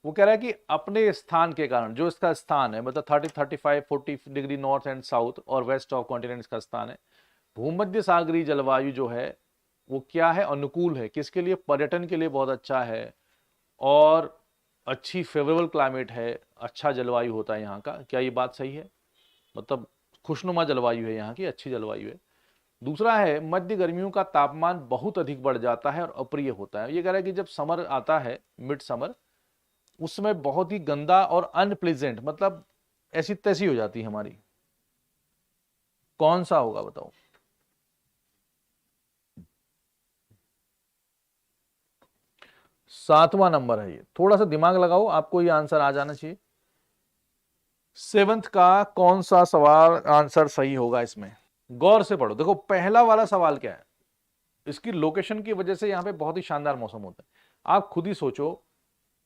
वो कह रहा है कि अपने स्थान के कारण, जो इसका स्थान है, मतलब 30, 35, 40 डिग्री नॉर्थ एंड साउथ और वेस्ट ऑफ कॉन्टिनेंट इसका स्थान है, भूमध्य सागरीय जलवायु जो है वो क्या है, अनुकूल है किसके लिए? पर्यटन के लिए बहुत अच्छा है, और अच्छी फेवरेबल क्लाइमेट है, अच्छा जलवायु होता है यहाँ का। क्या ये बात सही है? मतलब खुशनुमा जलवायु है यहाँ की, अच्छी जलवायु है। दूसरा है, मध्य गर्मियों का तापमान बहुत अधिक बढ़ जाता है और अप्रिय होता है। ये कह रहा है कि जब समर आता है, मिड समर, उसमें बहुत ही गंदा और अनप्लेजेंट, मतलब ऐसी तैसी हो जाती है हमारी। कौन सा होगा बताओ? 7वां नंबर है ये, थोड़ा सा दिमाग लगाओ, आपको ये आंसर आ जाना चाहिए। 7th का कौन सा सवाल आंसर सही होगा इसमें, गौर से पढ़ो। देखो पहला वाला सवाल क्या है, इसकी लोकेशन की वजह से यहां पे बहुत ही शानदार मौसम होता है। आप खुद ही सोचो,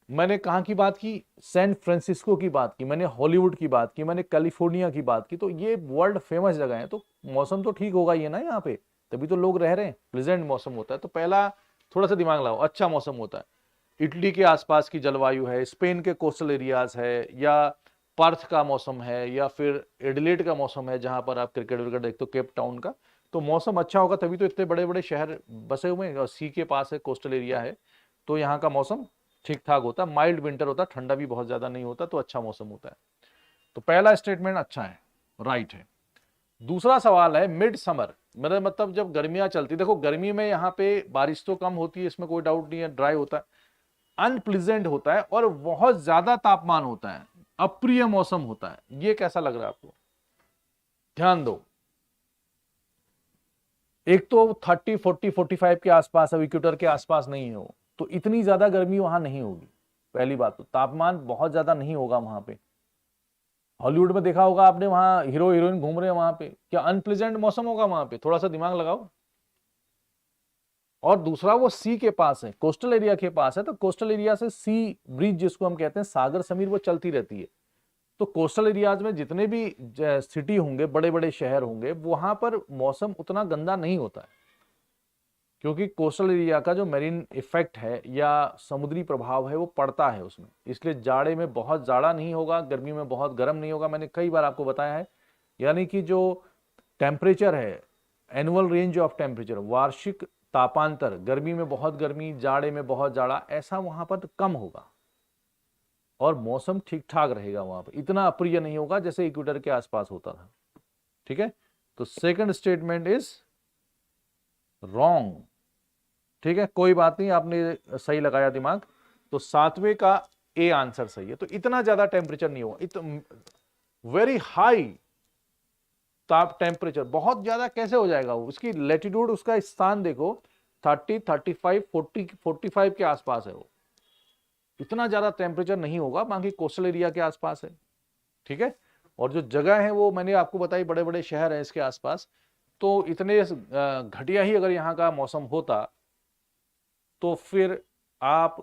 मैंने कहां की बात की, सैन फ्रांसिस्को की बात की, मैंने हॉलीवुड की बात की, मैंने कैलिफोर्निया की बात की, तो ये वर्ल्ड फेमस जगह है, तो मौसम तो ठीक होगा ये ना यहाँ पे, तभी तो लोग रह रहे हैं, प्लेजेंट मौसम होता है। तो पहला थोड़ा सा दिमाग लगाओ, अच्छा मौसम होता है। इटली के आसपास की जलवायु है, स्पेन के कोस्टल एरियाज है, या पर्थ का मौसम है, या फिर एडिलेड का मौसम है जहां पर आप क्रिकेट विकेट देखते हो, केप टाउन का, तो मौसम अच्छा होगा, तभी तो इतने बड़े बड़े शहर बसे हुए हैं और सी के पास है, कोस्टल एरिया है, तो यहाँ का मौसम ठीक ठाक होता है, माइल्ड विंटर होता है, ठंडा भी बहुत ज्यादा नहीं होता, तो अच्छा मौसम होता है। तो पहला स्टेटमेंट अच्छा है, राइट है। दूसरा सवाल है मिड समर, मतलब जब गर्मियां चलती, देखो गर्मी में यहाँ पे बारिश तो कम होती है, इसमें कोई डाउट नहीं है, ड्राई होता है, अनप्लीजेंट होता है और बहुत ज्यादा तापमान होता है, अप्रिय मौसम होता है। ये कैसा लग रहा है आपको, ध्यान दो। एक तो 30 40 45 के आसपास है, इक्वेटर के आसपास नहीं है वो, तो इतनी ज्यादा गर्मी वहां नहीं होगी। पहली बात तो तापमान बहुत ज्यादा नहीं होगा वहां पे। हॉलीवुड में देखा होगा आपने, वहां हीरो हीरोइन घूम रहे हैं वहां पे, क्या अनप्लीजेंट मौसम होगा वहां पे, थोड़ा सा दिमाग लगाओ। और दूसरा वो सी के पास है, कोस्टल एरिया के पास है, तो कोस्टल एरिया से सी ब्रीज जिसको हम कहते हैं, सागर समीर, वो चलती रहती है। तो कोस्टल एरियाज में जितने भी सिटी होंगे, बड़े बड़े शहर होंगे, वहां पर मौसम उतना गंदा नहीं होता है, क्योंकि कोस्टल एरिया का जो मेरीन इफेक्ट है या समुद्री प्रभाव है वो पड़ता है उसमें, इसलिए जाड़े में बहुत जाड़ा नहीं होगा, गर्मी में बहुत गर्म नहीं होगा। मैंने कई बार आपको बताया है, यानी कि जो टेम्परेचर है, एनुअल रेंज ऑफ टेम्परेचर, वार्षिक तापांतर, गर्मी में बहुत गर्मी, जाड़े में बहुत जाड़ा, ऐसा वहां पर कम होगा और मौसम ठीक ठाक रहेगा वहां पर, इतना अप्रिय नहीं होगा जैसे इक्वेटर के आसपास होता था। ठीक है, तो सेकंड स्टेटमेंट इज रॉन्ग। ठीक है, कोई बात नहीं, आपने सही लगाया दिमाग, तो 7वें का ए आंसर सही है। तो इतना ज्यादा टेम्परेचर नहीं होगा, वेरी हाई ताप टेम्परेचर, बहुत ज्यादा कैसे हो जाएगा वो, उसकी लेटीट्यूड, उसका स्थान देखो, 30 35 40 45 के आसपास है वो, इतना ज्यादा टेम्परेचर नहीं होगा, बाकी कोस्टल एरिया के आसपास है। ठीक है, और जो जगह है वो मैंने आपको बताई, बड़े बड़े शहर हैं इसके आसपास, तो इतने घटिया ही अगर यहाँ का मौसम होता तो फिर आप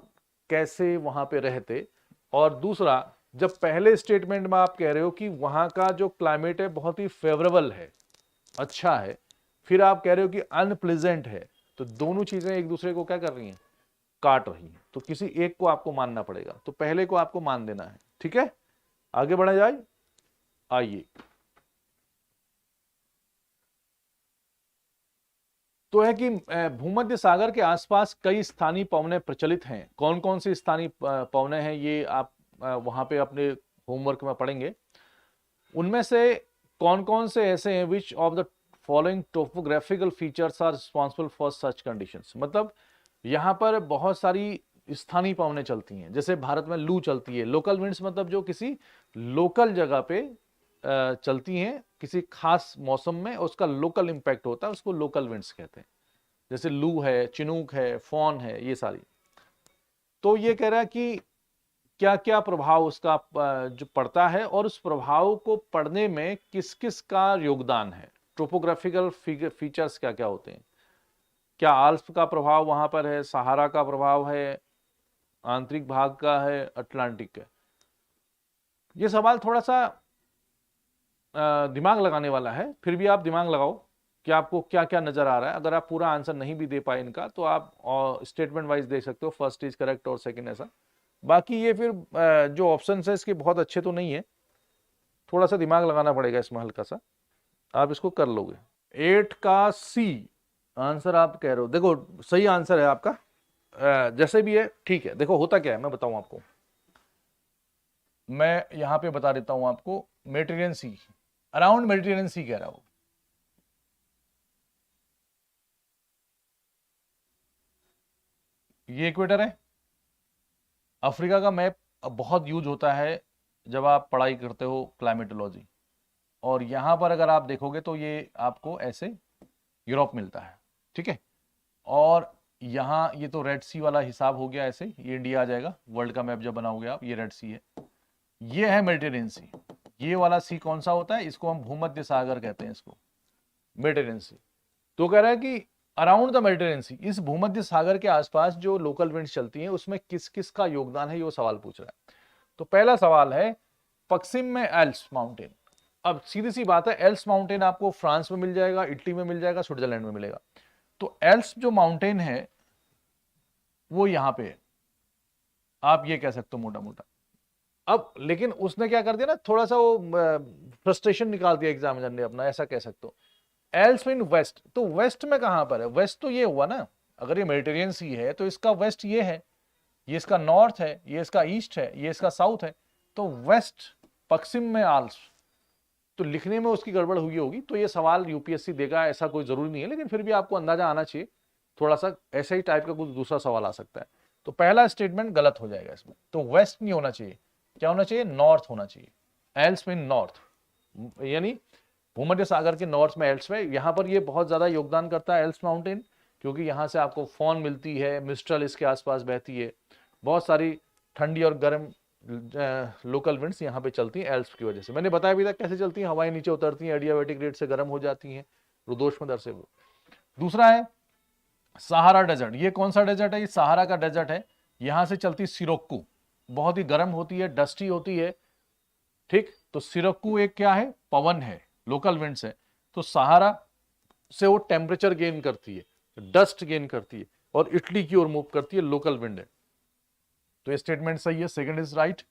कैसे वहां पे रहते। और दूसरा, जब पहले स्टेटमेंट में आप कह रहे हो कि वहां का जो क्लाइमेट है बहुत ही फेवरेबल है, अच्छा है, फिर आप कह रहे हो कि अनप्लेजेंट है, तो दोनों चीजें एक दूसरे को क्या कर रही हैं, काट रही हैं, तो किसी एक को आपको मानना पड़ेगा, तो पहले को आपको मान देना है। ठीक है, आगे बढ़ा जाए, आइए। तो है कि भूमध्य सागर के आसपास कई स्थानीय पवनें प्रचलित हैं। कौन कौन सी स्थानीय पवनें हैं ये आप वहां पे अपने होमवर्क में पढ़ेंगे। उनमें से कौन कौन से ऐसे हैं, which of the following topographical features are responsible for such conditions, मतलब यहाँ पर बहुत सारी स्थानीय पवनें चलती हैं, जैसे भारत में लू चलती है, लोकल विंड्स, मतलब जो किसी लोकल जगह पे चलती हैं किसी खास मौसम में, उसका लोकल इंपैक्ट होता है, उसको लोकल विंड्स कहते हैं, जैसे लू है, चिनूक है, फॉन है, ये सारी। तो ये कह रहा है कि क्या क्या प्रभाव उसका जो पड़ता है और उस प्रभाव को पढ़ने में किस किस का योगदान है, टोपोग्राफिकल फीचर्स क्या क्या होते हैं, क्या आल्प्स का प्रभाव वहां पर है, सहारा का प्रभाव है, आंतरिक भाग का है, अटलांटिक का। ये सवाल थोड़ा सा दिमाग लगाने वाला है, फिर भी आप दिमाग लगाओ कि आपको क्या क्या नजर आ रहा है। अगर आप पूरा आंसर नहीं भी दे पाए इनका, तो आप स्टेटमेंट वाइज दे सकते हो, फर्स्ट इज करेक्ट और सेकंड ऐसा। बाकी ये फिर जो ऑप्शन है इसके बहुत अच्छे तो नहीं है, थोड़ा सा दिमाग लगाना पड़ेगा इसमें हल्का सा, आप इसको कर लोगे। 8 का सी आंसर आप कह रहे हो, देखो सही आंसर है आपका, जैसे भी है ठीक है। देखो होता क्या है मैं बताऊं आपको, मैं यहां पे बता देता हूं आपको, मेडिटेरियन सी, अराउंड मेडिटेरियन सी कह रहा हूं, ये इक्वेटर है। अफ्रीका का मैप बहुत यूज होता है जब आप पढ़ाई करते हो क्लाइमेटोलॉजी, और यहां पर अगर आप देखोगे तो ये आपको ऐसे यूरोप मिलता है। ठीक है, और यहाँ ये तो रेड सी वाला हिसाब हो गया, ऐसे ये इंडिया आ जाएगा, वर्ल्ड का मैप जब बनाओगे आप, ये रेड सी है, ये है मेडिटेरियन सी। ये वाला सी कौन सा होता है, इसको हम भूमध्य सागर कहते हैं, इसको मेडिटेरियन सी। तो कह रहा है कि अराउंड द मेडिटेरियन सी, इस भूमध्य सागर के आसपास जो लोकल विंड्स चलती हैं उसमें किस किस का योगदान है, ये वो सवाल पूछ रहा है। तो पहला सवाल है पश्चिम में एल्प्स माउंटेन। अब सीधी सी बात है, एल्प्स माउंटेन आपको फ्रांस में मिल जाएगा, इटली में मिल जाएगा, स्विट्जरलैंड में मिलेगा। तो एल्प्स जो माउंटेन है वो यहां पे है, आप ये कह सकते हो मोटा मोटा। अब लेकिन उसने क्या कर दिया ना, थोड़ा सा वो फ्रस्ट्रेशन निकाल दिया एग्जामिनर ने अपना, ऐसा कह सकते हो। एल्स इन वेस्ट, तो वेस्ट में कहां पर है, वेस्ट तो ये हुआ ना, अगर ये मेडिटेरियन सी है तो इसका वेस्ट ये है, ये इसका नॉर्थ है, ये इसका ईस्ट है, ये इसका साउथ है। तो वेस्ट पश्चिम में आल्स, तो लिखने में उसकी गड़बड़ हुई होगी। तो ये सवाल यूपीएससी देगा ऐसा कोई जरूरी नहीं है, लेकिन फिर भी आपको अंदाजा आना चाहिए, थोड़ा सा ऐसे ही टाइप का कुछ दूसरा सवाल आ सकता है। तो पहला स्टेटमेंट गलत हो जाएगा इसमें, तो वेस्ट नहीं होना चाहिए, क्या होना चाहिए, नॉर्थ होना चाहिए। एल्स मीन नॉर्थ, यानी भूमध्य सागर के नॉर्थ में एल्स में, यहां पर ये बहुत ज्यादा योगदान करता है एल्स माउंटेन, क्योंकि यहां से आपको फॉन मिलती है, मिस्ट्रल इसके आसपास बहती है, बहुत सारी ठंडी और गर्म लोकल विंड्स यहाँ पे चलती हैं एल्प्स की वजह से। मैंने बताया भी था कैसे चलती हैं, हवाएं नीचे उतरती हैं, एडियाबैटिक रेट से गर्म हो जाती हैं रुदोष्म दर से। दूसरा है सहारा डेजर्ट। ये कौन सा डेजर्ट है, ये सहारा का डेजर्ट है। यहां से चलती सिरोक्कू, बहुत ही गर्म होती है, डस्टी होती है, ठीक। तो सिरोक्कू एक क्या है, पवन है, लोकल विंड्स है। तो सहारा से वो टेम्परेचर गेन करती है, डस्ट गेन करती है, और इटली की ओर मूव करती है, लोकल विंड है। तो ये स्टेटमेंट सही है, second is right.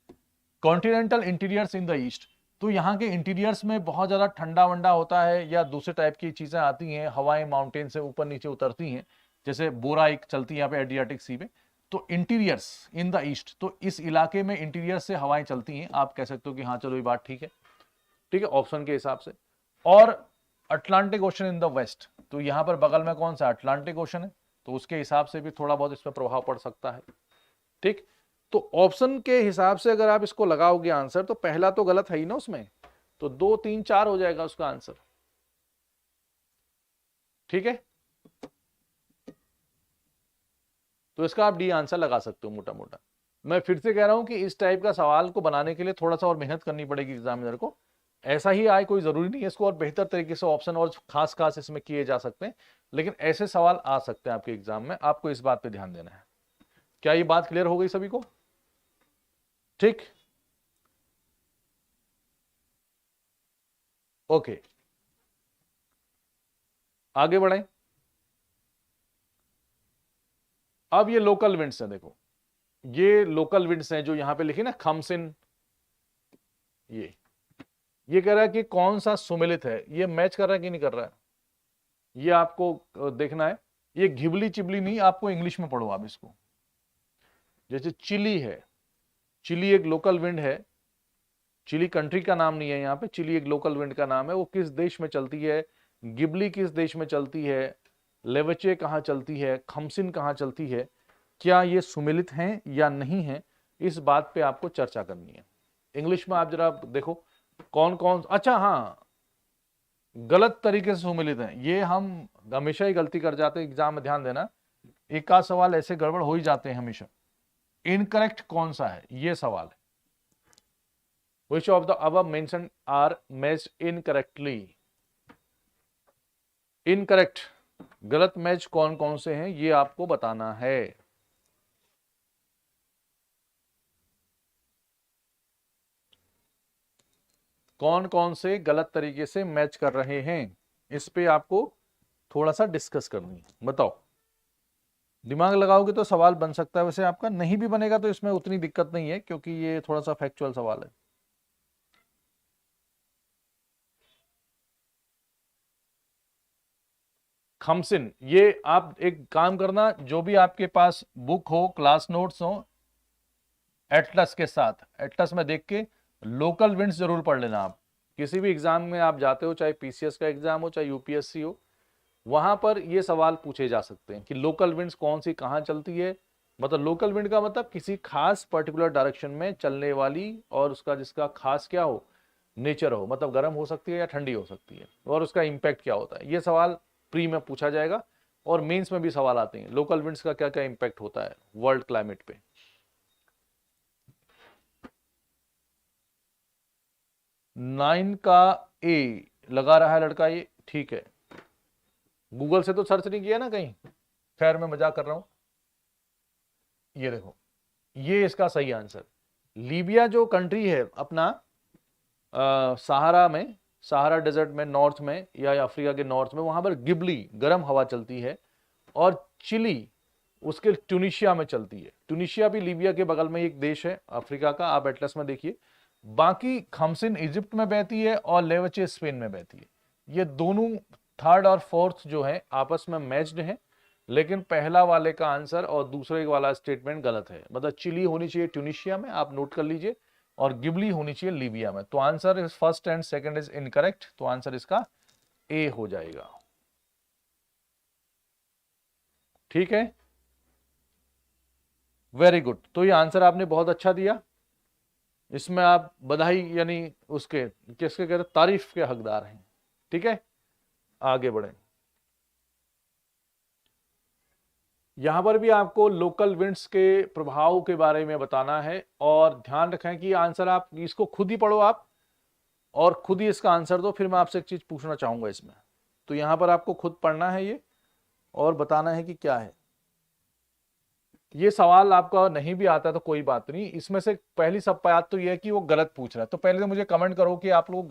Continental interiors in the east, तो यहाँ के इंटीरियर्स में बहुत ज्यादा ठंडा वंडा होता है, या दूसरे टाइप की चीजें आती हैं, हवाएं माउंटेन से ऊपर नीचे उतरती हैं, जैसे बोरा एक चलती है यहाँ पे एडियाटिक सी में। तो इंटीरियर्स इन द ईस्ट, तो इस इलाके में इंटीरियर से हवाएं चलती हैं, आप कह सकते हो कि हाँ चलो ये बात ठीक है, ठीक है, ऑप्शन के हिसाब से। और Atlantic Ocean in the west, तो यहां पर बगल में कौन सा अटलांटिक ओशन है, तो उसके हिसाब से भी थोड़ा बहुत इसमें प्रभाव पड़ सकता है, ठीक। तो ऑप्शन के हिसाब से अगर आप इसको लगाओगे आंसर, तो पहला तो गलत है ही ना उसमें, तो 2 3 4 हो जाएगा उसका आंसर, ठीक है। तो इसका आप डी आंसर लगा सकते हो मोटा मोटा। मैं फिर से कह रहा हूं कि इस टाइप का सवाल को बनाने के लिए थोड़ा सा और मेहनत करनी पड़ेगी एग्जामिनर को, ऐसा ही आए कोई जरूरी नहीं है इसको, और बेहतर तरीके से ऑप्शन और खास खास इसमें किए जा सकते हैं, लेकिन ऐसे सवाल आ सकते हैं आपके एग्जाम में, आपको इस बात पे ध्यान देना है। क्या ये बात क्लियर हो गई सभी को, ठीक, ओके, आगे बढ़ें। अब ये लोकल विंड्स हैं, देखो ये लोकल विंड्स हैं जो यहां पे लिखी ना, खमसिन, ये कह रहा है कि कौन सा सुमेलित है, ये मैच कर रहा है कि नहीं कर रहा है, ये आपको देखना है। ये घिबली चिबली नहीं, आपको इंग्लिश में पढ़ो आप इसको। जैसे चिली है, चिली एक लोकल विंड है, चिली कंट्री का नाम नहीं है यहाँ पे, चिली एक लोकल विंड का नाम है, वो किस देश में चलती है, गिबली किस देश में चलती है, लेवचे कहाँ चलती है, खमसिन कहाँ चलती है, क्या ये सुमेलित हैं या नहीं है, इस बात पे आपको चर्चा करनी है। इंग्लिश में आप जरा देखो कौन कौन, अच्छा हाँ, गलत तरीके से सुमेलित हैं, ये हम हमेशा ही गलती कर जाते हैं एग्जाम में, ध्यान देना, एक आध सवाल ऐसे गड़बड़ हो ही जाते हैं हमेशा। इनकरेक्ट कौन सा है, ये सवाल है। Which of the above mentioned are matched incorrectly? Incorrect, गलत मैच कौन कौन से हैं ये आपको बताना है। कौन कौन से गलत तरीके से मैच कर रहे हैं, इस पे आपको थोड़ा सा डिस्कस करनी है, बताओ। दिमाग लगाओगे तो सवाल बन सकता है, वैसे आपका नहीं भी बनेगा तो इसमें उतनी दिक्कत नहीं है, क्योंकि ये थोड़ा सा फैक्चुअल सवाल है। खमसिन, ये आप एक काम करना, जो भी आपके पास बुक हो, क्लास नोट्स हो, एटलस के साथ, एटलस में देख के लोकल विंड्स जरूर पढ़ लेना। आप किसी भी एग्जाम में आप जाते हो, चाहे पीसीएस का एग्जाम हो, चाहे यूपीएससी हो, वहां पर ये सवाल पूछे जा सकते हैं कि लोकल विंड्स कौन सी कहां चलती है। मतलब लोकल विंड का मतलब किसी खास पर्टिकुलर डायरेक्शन में चलने वाली, और उसका जिसका खास क्या हो, नेचर हो, मतलब गर्म हो सकती है या ठंडी हो सकती है, और उसका इंपैक्ट क्या होता है, ये सवाल प्री में पूछा जाएगा। और मेंस में भी सवाल आते हैं लोकल विंड्स का क्या क्या इंपैक्ट होता है वर्ल्ड क्लाइमेट पे। 9 का ए लगा रहा है लड़का, ये ठीक है। गूगल से तो सर्च नहीं किया ना कहीं, खैर मैं मजाक कर रहा हूं। ये देखो, ये इसका सही आंसर। लीबिया जो कंट्री है अपना सहारा में, सहारा डेजर्ट में, नॉर्थ में या अफ्रीका के नॉर्थ में, वहां पर गिबली गर्म हवा चलती है। और चिली उसके ट्यूनिशिया में चलती है। ट्यूनिशिया भी लीबिया के बगल में एक देश है अफ्रीका का, आप एटलस में देखिए। बाकी खमसिन इजिप्ट में बहती है और लेवचे स्पेन में बहती है। ये दोनों थर्ड और फोर्थ जो है आपस में मैच्ड हैं, लेकिन पहला वाले का आंसर और दूसरे वाला स्टेटमेंट गलत है। मतलब चिली होनी चाहिए ट्यूनिशिया में, आप नोट कर लीजिए, और गिबली होनी चाहिए लीबिया में। तो answer is first and second is incorrect, तो आंसर इसका ए हो जाएगा। ठीक है, वेरी गुड। तो ये आंसर आपने बहुत अच्छा दिया, इसमें आप बधाई यानी उसके किसके कहते हैं, तारीफ के हकदार हैं। ठीक है, आगे बढ़े। यहां पर भी आपको लोकल विंड्स के प्रभाव के बारे में बताना है, और ध्यान रखें कि आंसर आप इसको खुद ही पढ़ो आप, और खुद ही इसका आंसर दो। फिर मैं आपसे एक चीज पूछना चाहूंगा इसमें, तो यहां पर आपको खुद पढ़ना है ये और बताना है कि क्या है। ये सवाल आपका नहीं भी आता तो कोई बात नहीं, इसमें से पहली सब बात तो ये है कि वो गलत पूछ रहा है। तो पहले तो मुझे कमेंट करो कि आप लोग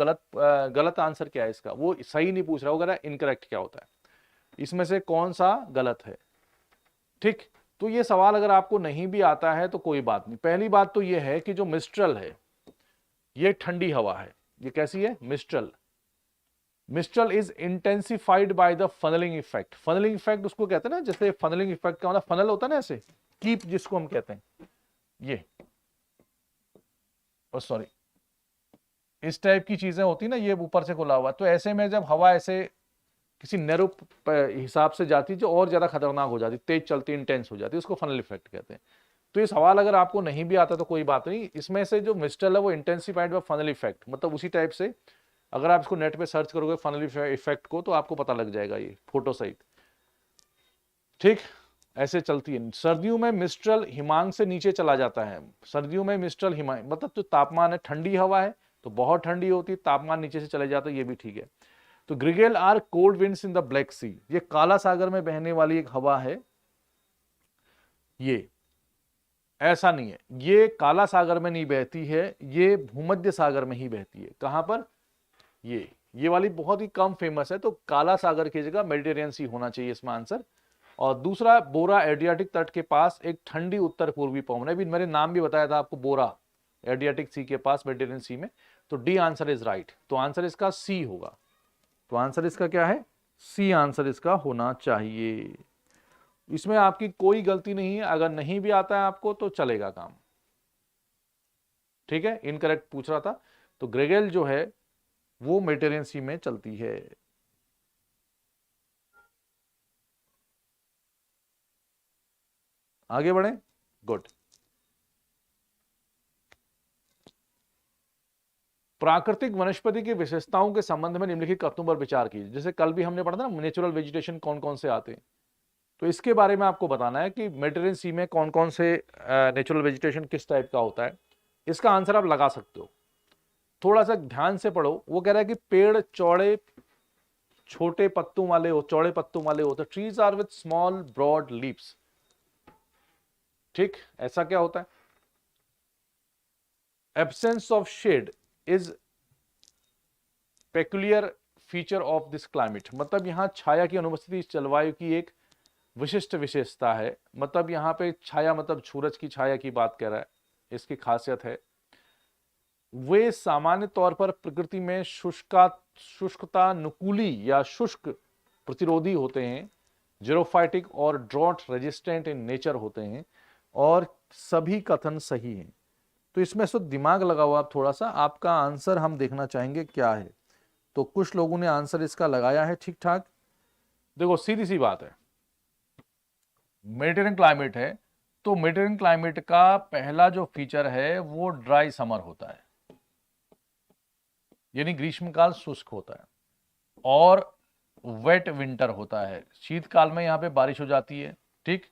गलत आंसर क्या है इसका। वो सही नहीं पूछ रहा, वो कह रहा है इनकरेक्ट क्या होता है, इसमें से कौन सा गलत है। ठीक, तो ये सवाल अगर आपको नहीं भी आता है तो कोई बात नहीं। पहली बात तो ये है कि जो मिस्ट्रल है ये ठंडी हवा है। ये कैसी है? Mistral. Mistral is intensified by the funnelling effect. Funnelling effect उसको कहते हैं ना, जैसे फनलिंग इफेक्ट का मतलब फनल होता है ना ऐसे, कीप जिसको हम कहते हैं, ये सॉरी इस टाइप की चीजें होती ना, ये ऊपर से खुला हुआ। तो ऐसे में जब हवा ऐसे किसी नैरो हिसाब से जाती जो और ज्यादा खतरनाक हो जाती, तेज चलती, इंटेंस हो जाती, उसको फनल इफेक्ट कहते हैं। तो ये सवाल अगर आपको नहीं भी आता तो कोई बात नहीं, इसमें से जो मिस्ट्रल है वो इंटेंसिफाइड बाय फनल इफेक्ट, मतलब उसी टाइप से अगर आप इसको नेट पे सर्च करोगे फनल इफेक्ट को तो आपको पता लग जाएगा ये फोटो सहित। ठीक, ऐसे चलती है। सर्दियों में मिस्ट्रल हिमांक से नीचे चला जाता है। सर्दियों में मिस्ट्रल हिमांक मतलब जो तापमान है, ठंडी हवा है तो बहुत ठंडी होती है, तापमान नीचे से चले जाता है, ये भी ठीक है। तो gregale are cold winds in the Black Sea, ये काला सागर में बहने वाली एक हवा है। ये ऐसा नहीं है, ये काला सागर में नहीं बहती है, ये भूमध्य सागर में ही बहती है। कहां पर? ये वाली बहुत ही कम फेमस है, तो काला सागर की जगह मेडिटेरियन सी होना चाहिए इसमें आंसर। और दूसरा, बोरा एड्रियाटिक तट के पास एक ठंडी उत्तर पूर्वी पवन है, भी मेरे नाम भी बताया था आपको, बोरा एड्रियाटिक सी के पास मेडिटेरियन सी में। तो डी आंसर इज राइट, तो आंसर इसका सी होगा। तो आंसर इसका क्या है? सी आंसर इसका होना चाहिए। इसमें आपकी कोई गलती नहीं है, अगर नहीं भी आता है आपको तो चलेगा काम। ठीक है, इनकरेक्ट पूछ रहा था। तो ग्रेगेल जो है वो मेडिटेरियन सी में चलती है। आगे बढ़े, गुड। प्राकृतिक वनस्पति की विशेषताओं के संबंध में निम्नलिखित कथनों पर विचार कीजिए। जैसे कल भी हमने पढ़ा था ना, नेचुरल वेजिटेशन कौन कौन से आते हैं, तो इसके बारे में आपको बताना है कि मेडिटेरियन सी में कौन कौन से नेचुरल वेजिटेशन किस टाइप का होता है। इसका आंसर आप लगा सकते हो, थोड़ा सा ध्यान से पढ़ो। वो कह रहा है कि पेड़ चौड़े छोटे पत्तों वाले हो, चौड़े पत्तों वाले होते, trees are with small broad leaves. ठीक, ऐसा क्या होता है? Absence of shade is peculiar feature of this climate, मतलब यहां छाया की अनुपस्थिति इस जलवायु की एक विशिष्ट विशेषता है। मतलब यहां पे छाया मतलब सूरज की छाया की बात कर रहा है, इसकी खासियत है। वे सामान्य तौर पर प्रकृति में शुष्कता नुकूली या शुष्क प्रतिरोधी होते हैं, जीरोफाइटिक और ड्रॉट रेजिस्टेंट इन नेचर होते हैं, और सभी कथन सही हैं। तो इसमें से दिमाग लगाओ आप थोड़ा सा, आपका आंसर हम देखना चाहेंगे क्या है। तो कुछ लोगों ने आंसर इसका लगाया है ठीक ठाक। देखो सीधी सी बात है, मेडिटेरियन क्लाइमेट है, तो मेडिटेरियन क्लाइमेट का पहला जो फीचर है वो ड्राई समर होता है, यानी ग्रीष्मकाल शुष्क होता है। और वेट विंटर होता है, शीतकाल में यहाँ पे बारिश हो जाती है, ठीक।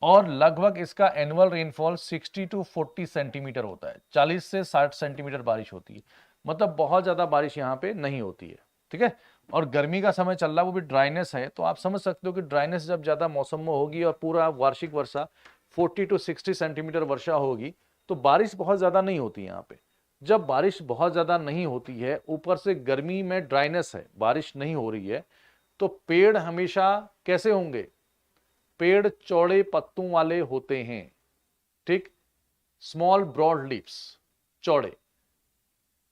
और लगभग इसका एनुअल रेनफॉल 60 टू 40 सेंटीमीटर होता है, 40 से 60 सेंटीमीटर बारिश होती है, मतलब बहुत ज्यादा बारिश यहाँ पे नहीं होती है, ठीक है। और गर्मी का समय चल रहा है, वो भी ड्राइनेस है, तो आप समझ सकते हो कि ड्राइनेस जब ज्यादा मौसम में होगी और पूरा वार्षिक वर्षा 40 टू 60 सेंटीमीटर वर्षा होगी, तो बारिश बहुत ज्यादा नहीं होती यहाँ पे। जब बारिश बहुत ज्यादा नहीं होती है, ऊपर से गर्मी में ड्राइनेस है, बारिश नहीं हो रही है, तो पेड़ हमेशा कैसे होंगे, पेड़ चौड़े पत्तों वाले होते हैं, ठीक, स्मॉल ब्रॉड लीव्स, चौड़े।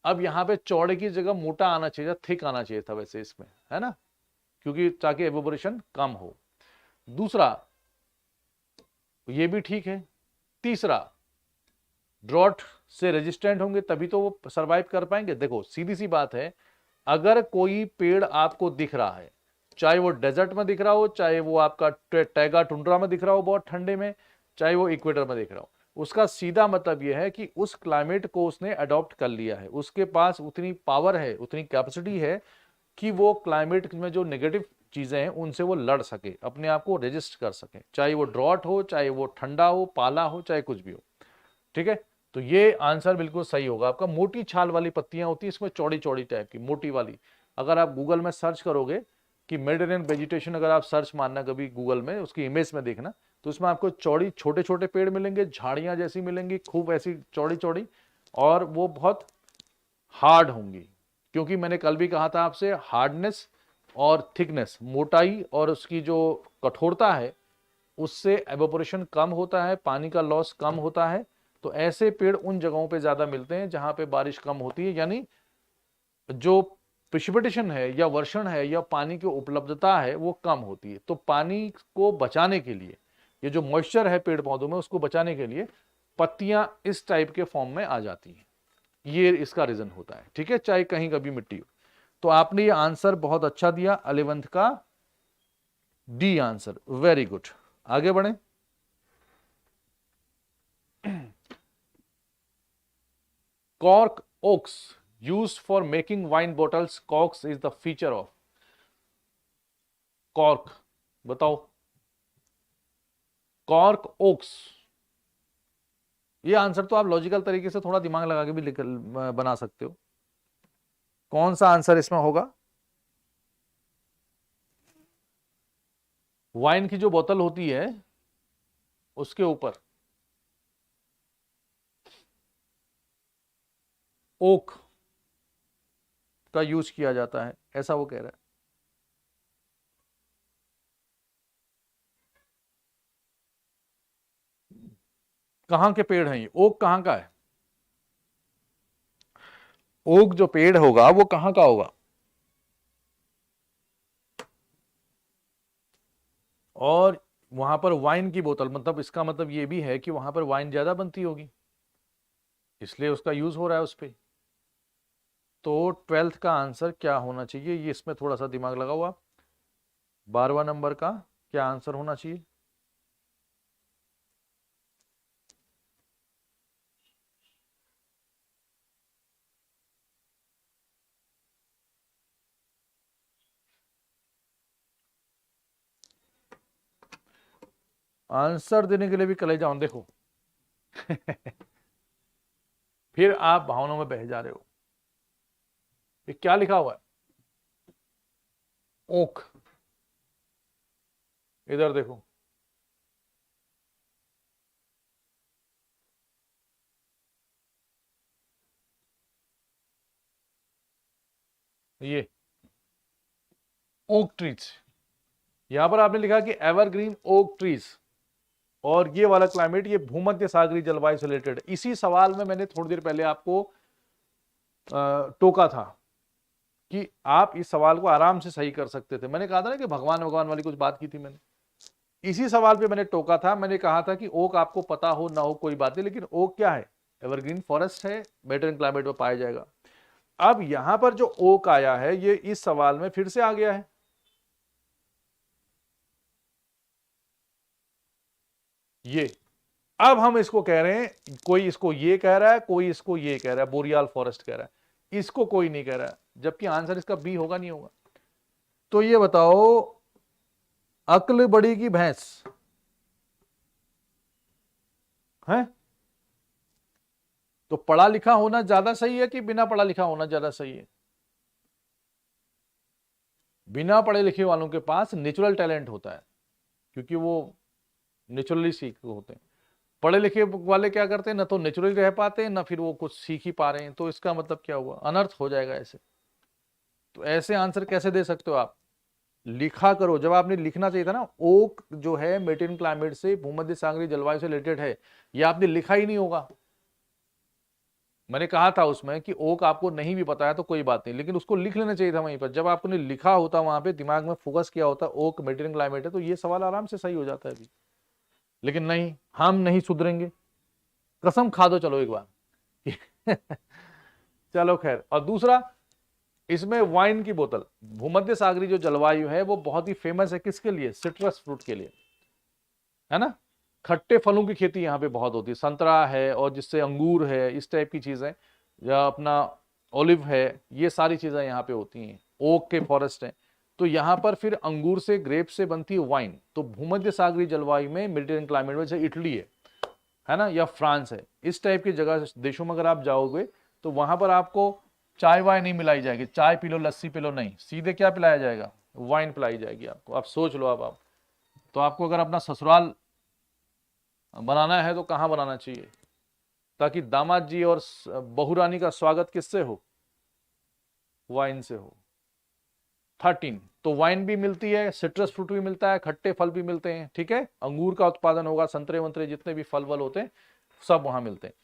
अब यहां पे चौड़े की जगह मोटा आना चाहिए, थिक आना चाहिए था वैसे इसमें, है ना, क्योंकि ताकि एवोपोरेशन कम हो। दूसरा, ये भी ठीक है। तीसरा, ड्रॉट से रेजिस्टेंट होंगे तभी तो वो सरवाइव कर पाएंगे। देखो सीधी सी बात है, अगर कोई पेड़ आपको दिख रहा है, चाहे वो डेजर्ट में दिख रहा हो, चाहे वो आपका टैगा टुंड्रा में दिख रहा हो बहुत ठंडे में, चाहे वो इक्वेटर में दिख रहा हो, उसका सीधा मतलब यह है कि उस क्लाइमेट को उसने अडॉप्ट कर लिया है, उसके पास उतनी पावर है, उतनी कैपेसिटी है कि वो क्लाइमेट में जो नेगेटिव चीजें हैं उनसे वो लड़ सके, अपने आप को रेजिस्ट कर सके, चाहे वो ड्रॉट हो, चाहे वो ठंडा हो, पाला हो, चाहे कुछ भी हो, ठीक है। तो ये आंसर बिल्कुल सही होगा आपका। मोटी छाल वाली पत्तियां होती है इसमें, चौड़ी चौड़ी टाइप की मोटी वाली। अगर आप गूगल में सर्च करोगे कि मेडिटेरेनियन वेजिटेशन, अगर आप सर्च मारना कभी गूगल में, उसकी इमेज में देखना, तो उसमें आपको चौड़ी छोटे छोटे पेड़ मिलेंगे, झाड़ियां जैसी मिलेंगी, खूब ऐसी चौड़ी चौड़ी, और वो बहुत हार्ड होंगी, क्योंकि मैंने कल भी कहा था आपसे, हार्डनेस और थिकनेस, मोटाई और उसकी जो कठोरता है, उससे एवोपोरेशन कम होता है, पानी का लॉस कम होता है। तो ऐसे पेड़ उन जगहों पे ज्यादा मिलते हैं जहां पे बारिश कम होती है, यानी जो प्रिसिपिटेशन है या वर्षण है या पानी की उपलब्धता है वो कम होती है। तो पानी को बचाने के लिए, ये जो मॉइस्चर है पेड़ पौधों में, उसको बचाने के लिए पत्तियां इस टाइप के फॉर्म में आ जाती हैं, ये इसका रीजन होता है, ठीक है, चाहे कहीं कभी मिट्टी हो। तो आपने ये आंसर बहुत अच्छा दिया 11th का, डी आंसर, वेरी गुड। आगे बढ़े। Cork oaks used for making wine bottles, corks is the feature of cork, बताओ। कॉर्क ओक्स, ये आंसर तो आप लॉजिकल तरीके से थोड़ा दिमाग लगा के भी बना सकते हो। कौन सा आंसर इसमें होगा? वाइन की जो बोतल होती है उसके ऊपर ओक का यूज किया जाता है, ऐसा वो कह रहा है। कहां के पेड़ हैं ये? ओक कहां का है? ओक जो पेड़ होगा वो कहां का होगा? और वहां पर वाइन की बोतल, मतलब इसका मतलब ये भी है कि वहां पर वाइन ज्यादा बनती होगी, इसलिए उसका यूज हो रहा है उस पर। तो 12th का आंसर क्या होना चाहिए, ये इसमें थोड़ा सा दिमाग लगा हुआ। 12वां नंबर का क्या आंसर होना चाहिए? आंसर देने के लिए भी कलेजा ऑन देखो। फिर आप भावनाओं में बह जा रहे हो। ये क्या लिखा हुआ है? ओक, इधर देखो, ये ओक ट्रीज, यहां पर आपने लिखा कि एवरग्रीन ओक ट्रीज, और ये वाला क्लाइमेट ये भूमध्य सागरीय जलवायु से रिलेटेड। इसी सवाल में मैंने थोड़ी देर पहले आपको टोका था कि आप इस सवाल को आराम से सही कर सकते थे। मैंने कहा था ना कि भगवान भगवान वाली कुछ बात की थी मैंने, इसी सवाल पे मैंने टोका था। मैंने कहा था कि ओक आपको पता हो ना हो कोई बात नहीं, लेकिन ओक क्या है? एवरग्रीन फॉरेस्ट है, मेडिटेरेनियन क्लाइमेट में पाया जाएगा। अब यहां पर जो ओक आया है ये इस सवाल में फिर से आ गया है। ये अब हम इसको कह रहे हैं, कोई इसको ये कह रहा है, कोई इसको ये कह रहा है, बोरियाल फॉरेस्ट कह रहा है, इसको कोई नहीं कह रहा है, जबकि आंसर इसका बी होगा, नहीं होगा। तो ये बताओ, अक्ल बड़ी की भैंस है? तो पढ़ा लिखा होना ज्यादा सही है कि बिना पढ़ा लिखा होना ज्यादा सही है? बिना पढ़े लिखे वालों के पास नेचुरल टैलेंट होता है, क्योंकि वो नेचुरली सीख होते हैं। पढ़े लिखे वाले क्या करते हैं, ना तो नेचुरली रह पाते हैं, ना फिर वो कुछ सीख ही पा रहे हैं। तो इसका मतलब क्या हुआ, अनर्थ हो जाएगा ऐसे। तो ऐसे आंसर कैसे दे सकते हो आप? लिखा करो। जब आपने लिखना चाहिए था ना, ओक जो है मेरिटाइम क्लाइमेट से, भूमध्य सागरीय जलवायु से रिलेटेड है, ये आपने लिखा ही नहीं होगा। मैंने कहा था उसमें कि ओक आपको नहीं भी पता है तो कोई बात नहीं, लेकिन उसको लिख लेना चाहिए था वहीं पर। जब आपने लिखा होता वहां पे, दिमाग में फोकस किया होता ओक मेरिटाइम क्लाइमेट है, तो ये सवाल आराम से सही हो जाता है अभी। लेकिन नहीं, हम नहीं सुधरेंगे, कसम खा दो चलो एक बार। चलो खैर। और दूसरा, इसमें वाइन की बोतल, भूमध्य सागरीय जो जलवायु है वो बहुत ही फेमस है किसके लिए, सिट्रस फ्रूट के लिए, है ना। खट्टे फलों की खेती यहाँ पे बहुत होती है, संतरा है और जिससे अंगूर है, इस टाइप की चीजें, या अपना ओलिव है, ये सारी चीजें यहाँ पे होती हैं। ओक के फॉरेस्ट हैं, तो यहाँ पर फिर अंगूर से, ग्रेप से बनती है वाइन। तो भूमध्य सागरीय जलवायु में, मेडिटेरियन क्लाइमेट में, जैसे इटली है ना, या फ्रांस है, इस टाइप की जगह देशों में अगर आप जाओगे तो वहां पर आपको चाय वाय नहीं मिलाई जाएगी, चाय पी लो, लस्सी पी लो, नहीं, सीधे क्या पिलाया जाएगा, वाइन पिलाई जाएगी आपको। आप सोच लो। अब आप तो आपको अगर अपना ससुराल बनाना है तो कहाँ बनाना चाहिए, ताकि दामाद जी और बहू रानी का स्वागत किससे हो, वाइन से हो। 13, तो वाइन भी मिलती है, सिट्रस फ्रूट भी मिलता है, खट्टे फल भी मिलते हैं, ठीक है, अंगूर का उत्पादन होगा, संतरे वंतरे जितने भी फल वल होते हैं सब वहां मिलते हैं।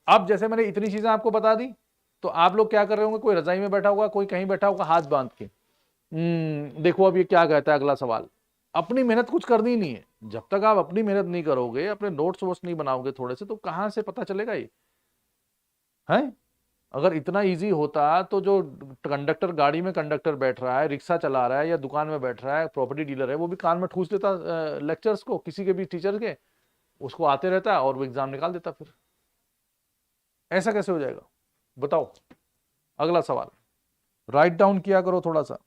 अब जैसे मैंने इतनी चीजें आपको बता दी, तो आप लोग क्या कर रहे होंगे, कोई रजाई में बैठा होगा, कोई कहीं बैठा होगा हाथ बांध के। देखो अब ये क्या कहता है अगला सवाल। अपनी मेहनत कुछ करनी नहीं है। जब तक आप अपनी मेहनत नहीं करोगे, अपने नोट्स वोट्स नहीं बनाओगे थोड़े से, तो कहां से पता चलेगा ये है? अगर इतना इजी होता तो जो कंडक्टर, गाड़ी में कंडक्टर बैठ रहा है, रिक्शा चला रहा है, या दुकान में बैठ रहा है, प्रॉपर्टी डीलर है, वो भी कान में ठूस लेता लेक्चर्स को, किसी के भी टीचर के, उसको आते रहता और वो एग्जाम निकाल देता। फिर ऐसा कैसे हो जाएगा बताओ? अगला सवाल राइट डाउन किया करो थोड़ा सा।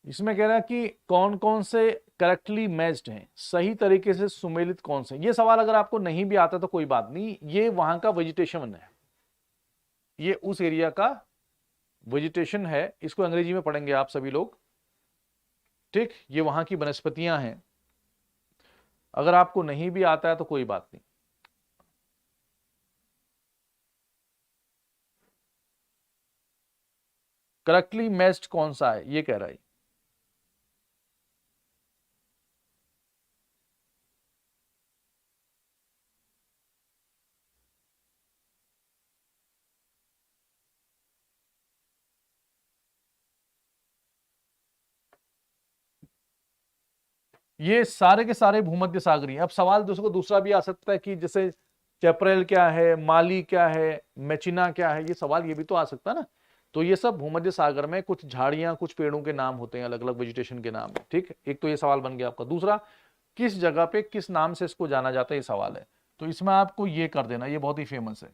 इसमें कह रहा है कि कौन कौन से करेक्टली मैच्ड हैं, सही तरीके से सुमेलित कौन से। ये सवाल अगर आपको नहीं भी आता तो कोई बात नहीं, ये वहां का वेजिटेशन है, ये उस एरिया का वेजिटेशन है, इसको अंग्रेजी में पढ़ेंगे आप सभी लोग, ठीक। ये वहां की वनस्पतियां हैं। अगर आपको नहीं भी आता है तो कोई बात नहीं। करेक्टली मैच्ड कौन सा है ये कह रहा है। ये सारे के सारे भूमध्य सागरीय। अब सवाल दूसरा भी आ सकता है कि जैसे चैपरेल क्या है, माली क्या है, मेचिना क्या है, ये सवाल ये भी तो आ सकता है ना। तो ये सब भूमध्य सागर में कुछ झाड़ियां, कुछ पेड़ों के नाम होते हैं, अलग अलग वेजिटेशन के नाम है, ठीक। एक तो ये सवाल बन गया आपका। दूसरा, किस जगह पे किस नाम से इसको जाना जाता है, ये सवाल है। तो इसमें आपको ये कर देना, ये बहुत ही फेमस है,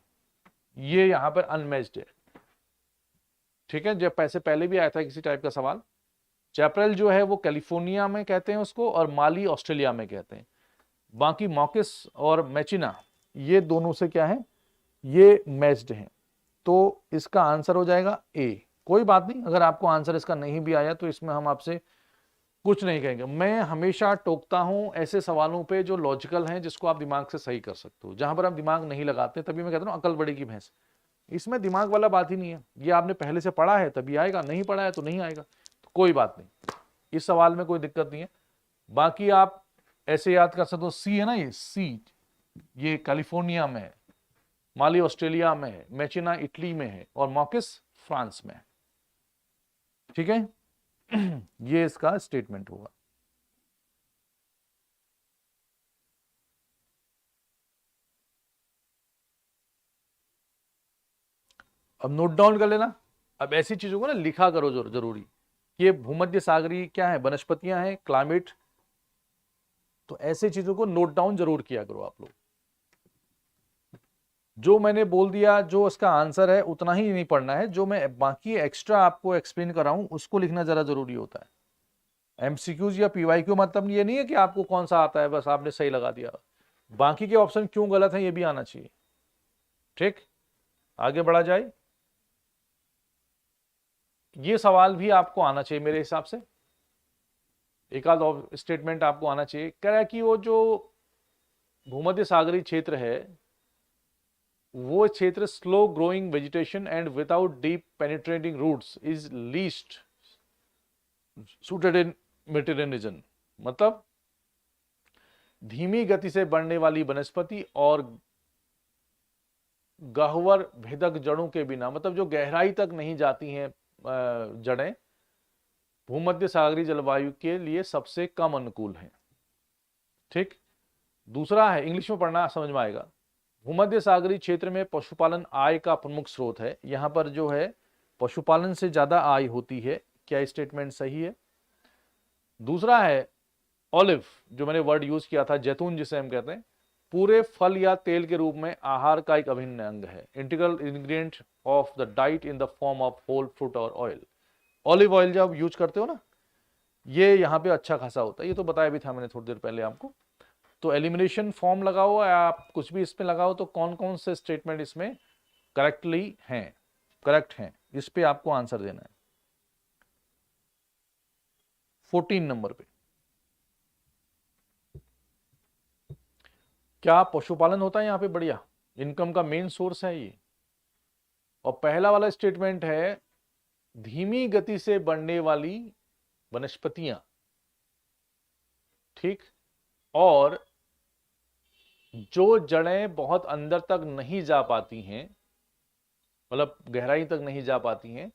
ये यहां पर अनमैच्ड है, ठीक है। जब पैसे पहले भी आया था किसी टाइप का सवाल। चैपरेल जो है वो कैलिफोर्निया में कहते हैं उसको, और माली ऑस्ट्रेलिया में कहते हैं। बाकी मॉकिस और मैचिना ये दोनों से क्या है, ये मैच्ड हैं। तो इसका आंसर हो जाएगा ए। कोई बात नहीं, अगर आपको आंसर इसका नहीं भी आया तो इसमें हम आपसे कुछ नहीं कहेंगे। मैं हमेशा टोकता हूं ऐसे सवालों पे जो लॉजिकल हैं, जिसको आप दिमाग से सही कर सकते हो। जहां पर आप दिमाग नहीं लगाते, तभी मैं कहता हूं अकल बड़ी की भैंस। इसमें दिमाग वाला बात ही नहीं है। ये आपने पहले से पढ़ा है तभी आएगा, नहीं पढ़ा है तो नहीं आएगा। तो कोई बात नहीं, इस सवाल में कोई दिक्कत नहीं है। बाकी आप ऐसे याद कर सकते हो, सी है ना, ये सी, ये कैलिफोर्निया में है, माली ऑस्ट्रेलिया में है, मैचिना इटली में है, और मॉकिस फ्रांस में है, ठीक है। ये इसका स्टेटमेंट होगा। अब नोट डाउन कर लेना। अब ऐसी चीजों को ना लिखा करो जरूरी कि ये भूमध्य सागरीय क्या है, वनस्पतियां हैं, क्लाइमेट। तो ऐसी चीजों को नोट डाउन जरूर किया करो आप लोग। जो मैंने बोल दिया, जो इसका आंसर है उतना ही नहीं पढ़ना है, जो मैं बाकी एक्स्ट्रा आपको एक्सप्लेन कर रहा हूं उसको लिखना जरा जरूरी होता है। एमसीक्यूज या पीवाईक्यू मतलब ये नहीं है कि आपको कौन सा आता है बस आपने सही लगा दिया, बाकी के ऑप्शन क्यों गलत है ये भी आना चाहिए। ठीक, आगे बढ़ा जाए। ये सवाल भी आपको आना चाहिए मेरे हिसाब से, एक आध स्टेटमेंट आपको आना चाहिए। कह रहा है कि वो जो भूमध्य सागरीय क्षेत्र है वो क्षेत्र slow growing vegetation and without deep penetrating roots is least suited in Mediterranean. मतलब धीमी गति से बढ़ने वाली वनस्पति और गहवर भेदक जड़ों के बिना, मतलब जो गहराई तक नहीं जाती हैं जड़ें, भूमध्य सागरीय जलवायु के लिए सबसे कम अनुकूल हैं। ठीक, दूसरा है, इंग्लिश में पढ़ना समझ में आएगा। भूमध्य सागरीय क्षेत्र में पशुपालन आय का प्रमुख स्रोत है। यहां पर जो है पशुपालन से ज्यादा आय होती है। क्या स्टेटमेंट सही है? दूसरा है ऑलिव, जो मैंने वर्ड यूज किया था, जैतून जिसे हम कहते हैं, पूरे फल या तेल के रूप में आहार का एक अभिन्न अंग है, integral ingredient of the diet in the form of whole fruit और ऑयल। ऑलिव ऑयल जब यूज करते हो ना, ये यहाँ पे अच्छा खासा होता है, ये तो बताया भी था मैंने थोड़ी देर पहले आपको। तो एलिमिनेशन फॉर्म लगाओ या आप कुछ भी इसमें लगाओ, तो कौन कौन से स्टेटमेंट इसमें करेक्टली हैं, करेक्ट हैं, इस पे आपको आंसर देना है। 14 नंबर पे, क्या पशुपालन होता है यहाँ पे? बढ़िया, इनकम का मेन सोर्स है ये। और पहला वाला स्टेटमेंट है धीमी गति से बढ़ने वाली वनस्पतियां। ठीक, और जो जड़ें बहुत अंदर तक नहीं जा पाती हैं, मतलब गहराई तक नहीं जा पाती हैं,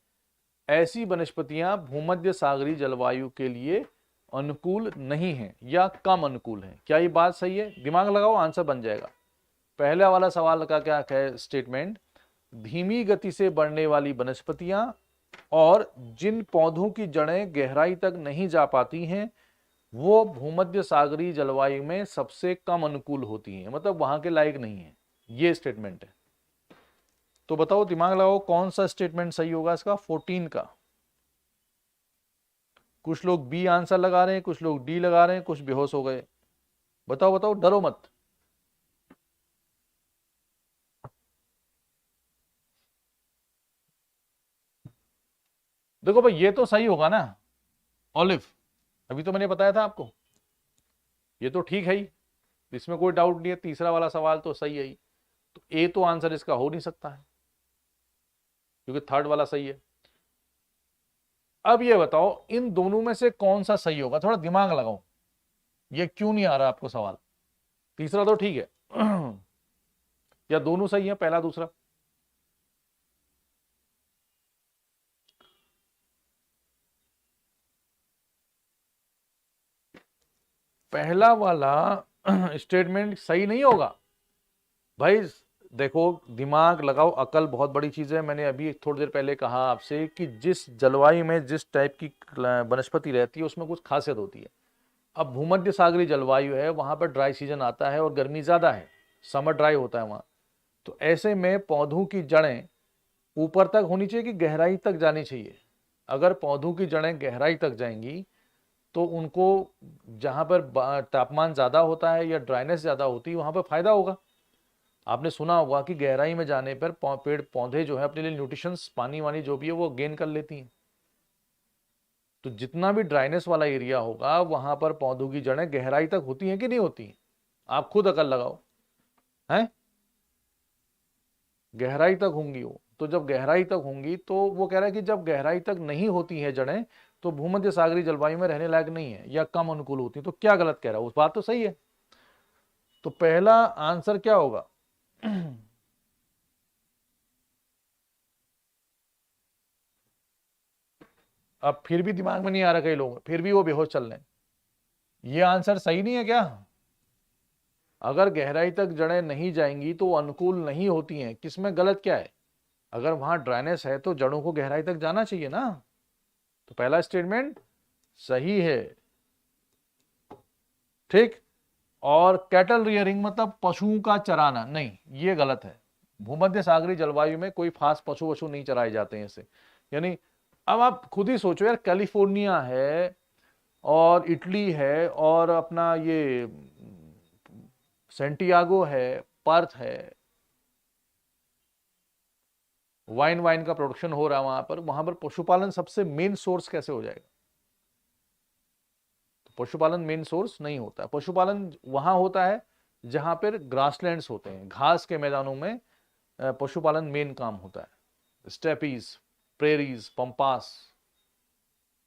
ऐसी वनस्पतियां भूमध्य सागरीय जलवायु के लिए अनुकूल नहीं है या कम अनुकूल है। क्या ये बात सही है? दिमाग लगाओ, आंसर बन जाएगा। पहला वाला सवाल का क्या है स्टेटमेंट? धीमी गति से बढ़ने वाली वनस्पतियां और जिन पौधों की जड़ें गहराई तक नहीं जा पाती हैं वो भूमध्य सागरीय जलवायु में सबसे कम अनुकूल होती हैं, मतलब वहां के लायक नहीं है। ये स्टेटमेंट है। तो बताओ, दिमाग लगाओ, कौन सा स्टेटमेंट सही होगा इसका? 14 का। कुछ लोग बी आंसर लगा रहे हैं, कुछ लोग डी लगा रहे हैं, कुछ बेहोश हो गए। बताओ बताओ, डरो मत। देखो भाई, ये तो सही होगा ना, ऑलिव। अभी तो मैंने बताया था आपको, ये तो ठीक है ही, इसमें कोई डाउट नहीं है। तीसरा वाला सवाल तो सही है ही, तो ए तो आंसर इसका हो नहीं सकता है, क्योंकि थर्ड वाला सही है। अब ये बताओ, इन दोनों में से कौन सा सही होगा? थोड़ा दिमाग लगाओ, ये क्यों नहीं आ रहा आपको सवाल? तीसरा तो ठीक है या दोनों सही है, पहला दूसरा? पहला वाला स्टेटमेंट सही नहीं होगा भाई। देखो, दिमाग लगाओ, अकल बहुत बड़ी चीज है। मैंने अभी थोड़ी देर पहले कहा आपसे कि जिस जलवायु में जिस टाइप की वनस्पति रहती है उसमें कुछ खासियत होती है। अब भूमध्य सागरीय जलवायु है, वहां पर ड्राई सीजन आता है और गर्मी ज्यादा है, समर ड्राई होता है वहां। तो ऐसे में पौधों की जड़ें ऊपर तक होनी चाहिए कि गहराई तक जानी चाहिए? अगर पौधों की जड़ें गहराई तक जाएंगी तो उनको जहां पर तापमान ज्यादा होता है या ड्राइनेस ज्यादा होती है वहां पर फायदा होगा। आपने सुना होगा कि गहराई में जाने पर पेड़ पौधे जो है अपने लिए न्यूट्रिशंस, पानी वानी जो भी है वो गेन कर लेती हैं। तो जितना भी ड्राइनेस वाला एरिया होगा वहां पर पौधों की जड़ें गहराई तक होती हैं कि नहीं होती? आप खुद अकल लगाओ, हैं? गहराई तक होंगी वो। तो जब गहराई तक होंगी तो वो कह रहा है कि जब गहराई तक नहीं होती है जड़ें तो भूमध्य सागरीय जलवायु में रहने लायक नहीं है या कम अनुकूल होती है। तो क्या गलत कह रहा है? उस बात तो सही है। तो पहला आंसर क्या होगा? अब फिर भी दिमाग में नहीं आ रहा कई लोग, फिर भी वो बेहोश चल रहे हैं। ये आंसर सही नहीं है क्या? अगर गहराई तक जड़ें नहीं जाएंगी तो वो अनुकूल नहीं होती हैं, किसमें गलत क्या है? अगर वहां ड्राइनेस है तो जड़ों को गहराई तक जाना चाहिए ना। तो पहला स्टेटमेंट सही है, ठीक। और कैटल रियरिंग मतलब पशुओं का चराना, नहीं, ये गलत है। भूमध्य सागरीय जलवायु में कोई खास पशु वशु नहीं चराए जाते हैं इससे। यानी अब आप खुद ही सोचो यार, कैलिफोर्निया है और इटली है और अपना ये सेंटियागो है, पर्थ है, वाइन वाइन का प्रोडक्शन हो रहा है वहां पर पशुपालन सबसे मेन सोर्स कैसे हो जाएगा? तो पशुपालन मेन सोर्स नहीं होता है। पशुपालन वहां होता है जहां पर ग्रासलैंड्स होते हैं, घास के मैदानों में पशुपालन मेन काम होता है। स्टेपीज, प्रेरीज, पंपास,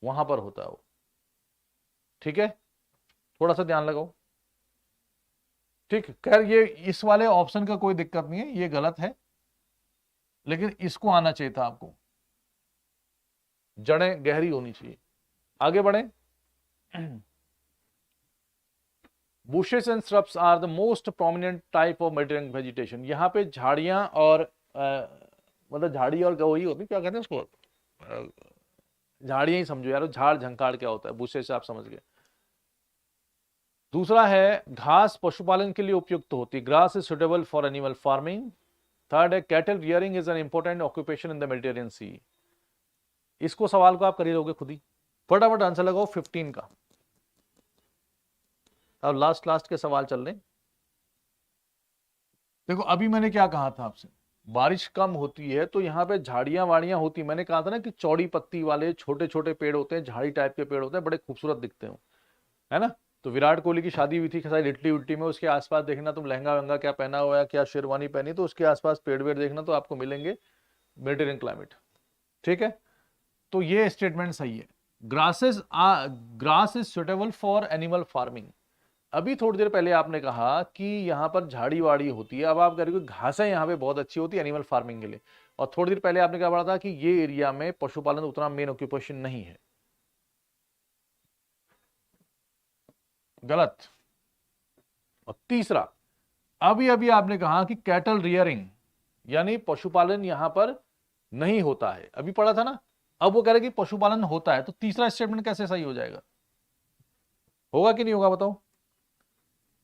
वहां पर होता है वो, ठीक है। थोड़ा सा ध्यान लगाओ, ठीक। खैर ये इस वाले ऑप्शन का कोई दिक्कत नहीं है, ये गलत है, लेकिन इसको आना चाहिए था आपको। जड़ें गहरी होनी चाहिए। आगे बढ़े। Bushes and shrubs are the most prominent type of Mediterranean vegetation. यहाँ पे झाड़ियां और मतलब झाड़ी और वही होती, क्या कहते हैं उसको, झाड़ियां ही समझो यार, झाड़ झंकाड़ क्या होता है, बुशेस आप समझ गए। दूसरा है घास पशुपालन के लिए उपयुक्त होती है, grass is suitable for animal farming. Third है cattle rearing is an important occupation in the Mediterranean Sea. इसको सवाल को आप कर ही लोगे खुद ही, फटाफट आंसर लगाओ 15 का। अब लास्ट के सवाल चल रहे। देखो अभी मैंने क्या कहा था आपसे, बारिश कम होती है तो यहाँ पे झाड़ियां वाड़ियां होती, मैंने कहा था ना कि चौड़ी पत्ती वाले छोटे छोटे पेड़ होते हैं, झाड़ी टाइप के पेड़ होते हैं, बड़े खूबसूरत दिखते हैं, है ना। तो विराट कोहली की शादी हुई थी शायद इटली उटली में, उसके आसपास देखना तुम, लहंगा वहंगा क्या पहना हुआ है, क्या शेरवानी पहनी, तो उसके आसपास पेड़ वेड़ देखना तो आपको मिलेंगे, मेडिटेरियन क्लाइमेट, ठीक है। तो ये स्टेटमेंट सही है। Grass is suitable for animal farming. अभी थोड़ी देर पहले आपने कहा कि यहां पर झाड़ी वाड़ी होती है, अब आप कह रहे हो घासें यहां पे बहुत अच्छी होती है एनिमल फार्मिंग के लिए, और थोड़ी देर पहले आपने क्या पढ़ा था कि ये एरिया में पशुपालन उतना मेन ऑक्यूपेशन नहीं है। गलत। और तीसरा, अभी अभी आपने कहा कि कैटल रियरिंग यानी पशुपालन यहां पर नहीं होता है, अभी पढ़ा था ना। अब वो कह रहे कि पशुपालन होता है, तो तीसरा स्टेटमेंट कैसे सही हो जाएगा? होगा कि नहीं होगा बताओ?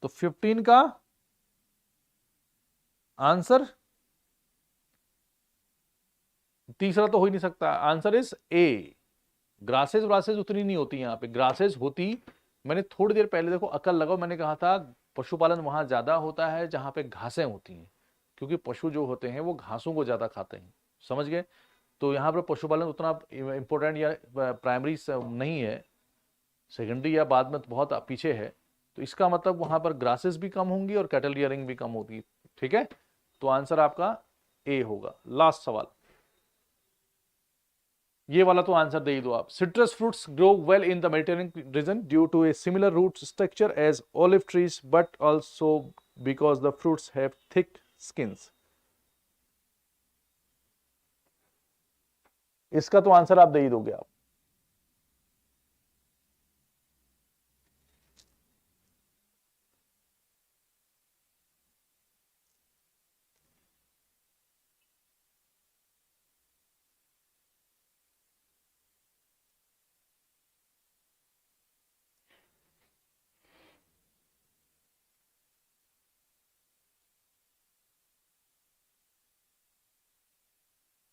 तो 15 का आंसर तीसरा तो हो ही नहीं सकता। Answer is a. ग्रासेस व्रासेस उतनी नहीं होती यहां पे, ग्रासेस होती, मैंने थोड़ी देर पहले देखो अकल लगाओ, मैंने कहा था पशुपालन वहां ज्यादा होता है जहां पे घासें होती हैं, क्योंकि पशु जो होते हैं वो घासों को ज्यादा खाते हैं, समझ गए। तो यहाँ पर पशुपालन उतना इंपॉर्टेंट या प्राइमरी नहीं है, सेकेंडरी या बाद में बहुत पीछे है। तो इसका मतलब वहां पर ग्रासेस भी कम होंगी और कैटल रियरिंग भी कम होगी, ठीक है। तो आंसर आपका ए होगा। लास्ट सवाल, ये वाला तो आंसर दे ही दो आप। Citrus fruits grow well in the Mediterranean region due to a similar root structure as olive trees but also because the fruits have thick skins. इसका तो आंसर आप दे ही दोगे आप।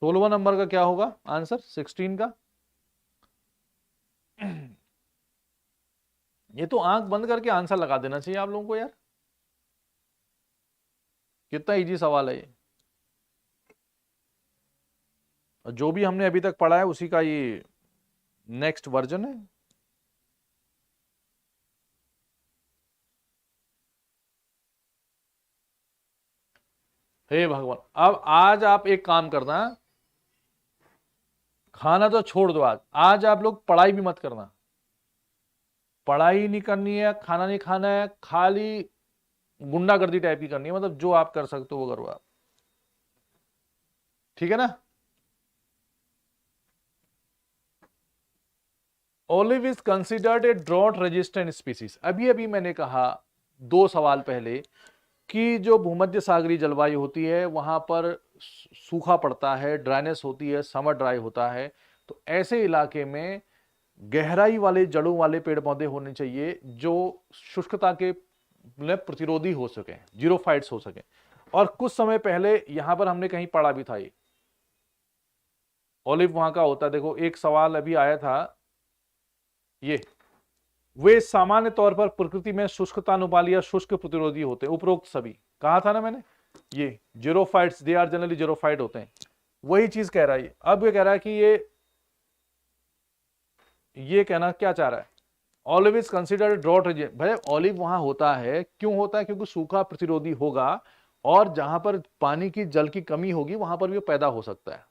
सोलवा नंबर का क्या होगा आंसर 16 का? ये तो आंख बंद करके आंसर लगा देना चाहिए आप लोगों को यार, कितना इजी सवाल है ये। जो भी हमने अभी तक पढ़ा है उसी का ये नेक्स्ट वर्जन है। हे भगवान, अब आज आप एक काम करना, खाना तो छोड़ दो, आज आज आप लोग पढ़ाई भी मत करना, पढ़ाई नहीं करनी है, खाना नहीं खाना है, खाली गुंडागर्दी टाइप की करनी है, मतलब जो आप कर सकते हो वो करो आप, ठीक है ना। Olive is considered a drought resistant species. अभी अभी मैंने कहा 2 सवाल पहले कि जो भूमध्य सागरीय जलवायु होती है वहां पर सूखा पड़ता है, ड्राइनेस होती है, समर ड्राई होता है, तो ऐसे इलाके में गहराई वाले जड़ों वाले पेड़ पौधे होने चाहिए जो शुष्कता के प्रतिरोधी हो सके, जीरोफाइट्स हो सके। और कुछ समय पहले यहां पर हमने कहीं पढ़ा भी था, ये ऑलिव वहां का होता है। देखो एक सवाल अभी आया था, ये वे सामान्य तौर पर प्रकृति में शुष्कता अनुपाली या शुष्क प्रतिरोधी होते हैं। उपरोक्त सभी कहा था ना मैंने, ये xerophytes, they are generally xerophyte होते हैं। वही चीज कह रहा है अब ये कह रहा है कि ये कहना क्या चाह रहा है, olive is considered drought resistant. भाई ऑलिव वहां होता है, क्यों होता है? क्योंकि सूखा प्रतिरोधी होगा, और जहां पर पानी की जल की कमी होगी वहां पर भी पैदा हो सकता है।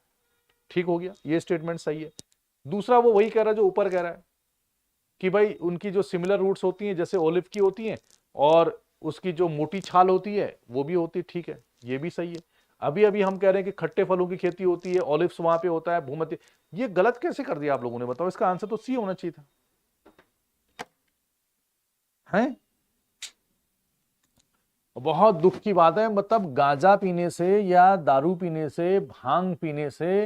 ठीक हो गया, ये स्टेटमेंट सही है। दूसरा वो वही कह रहा है जो ऊपर कह रहा है कि भाई उनकी जो सिमिलर रूट्स होती हैं जैसे ऑलिव की होती हैं, और उसकी जो मोटी छाल होती है वो भी होती है। ठीक है, ये भी सही है। अभी अभी हम कह रहे हैं कि खट्टे फलों की खेती होती है, ऑलिव्स वहां पे होता है, भूमध्य। ये गलत कैसे कर दिया आप लोगों ने? बताओ, इसका आंसर तो सी होना चाहिए था। हैं? बहुत दुख की बात है, मतलब गांजा पीने से या दारू पीने से, भांग पीने से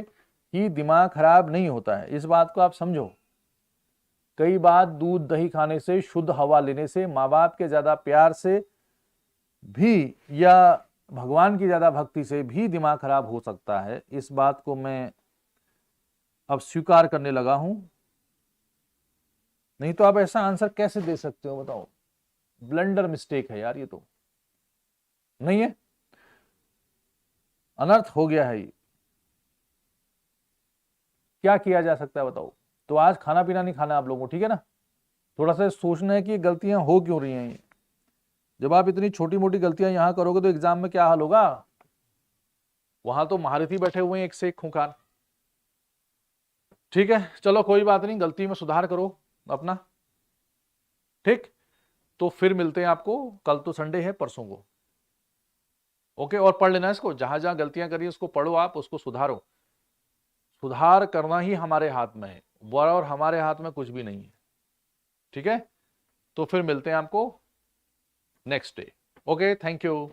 ही दिमाग खराब नहीं होता है, इस बात को आप समझो। कई बार दूध दही खाने से, शुद्ध हवा लेने से, माँ बाप के ज्यादा प्यार से भी, या भगवान की ज्यादा भक्ति से भी दिमाग खराब हो सकता है। इस बात को मैं अब स्वीकार करने लगा हूं। नहीं तो आप ऐसा आंसर कैसे दे सकते हो? बताओ, ब्लंडर मिस्टेक है यार, ये तो नहीं है, अनर्थ हो गया है ये। क्या किया जा सकता है बताओ? तो आज खाना पीना नहीं खाना आप लोगों को, ठीक है ना? थोड़ा सा सोचना है कि गलतियां हो क्यों रही हैं ये। जब आप इतनी छोटी मोटी गलतियां यहां करोगे तो एग्जाम में क्या हाल होगा? वहां तो महारथी बैठे हुए हैं एक से एक खूंखार। ठीक है, चलो कोई बात नहीं, गलती में सुधार करो अपना। ठीक, तो फिर मिलते हैं आपको कल। तो संडे है, परसों को। ओके, और पढ़ लेना इसको, जहां जहां गलतियां करी उसको पढ़ो आप, उसको सुधारो। सुधार करना ही हमारे हाथ में है, और हमारे हाथ में कुछ भी नहीं है। ठीक है, तो फिर मिलते हैं आपको next day. Okay, thank you.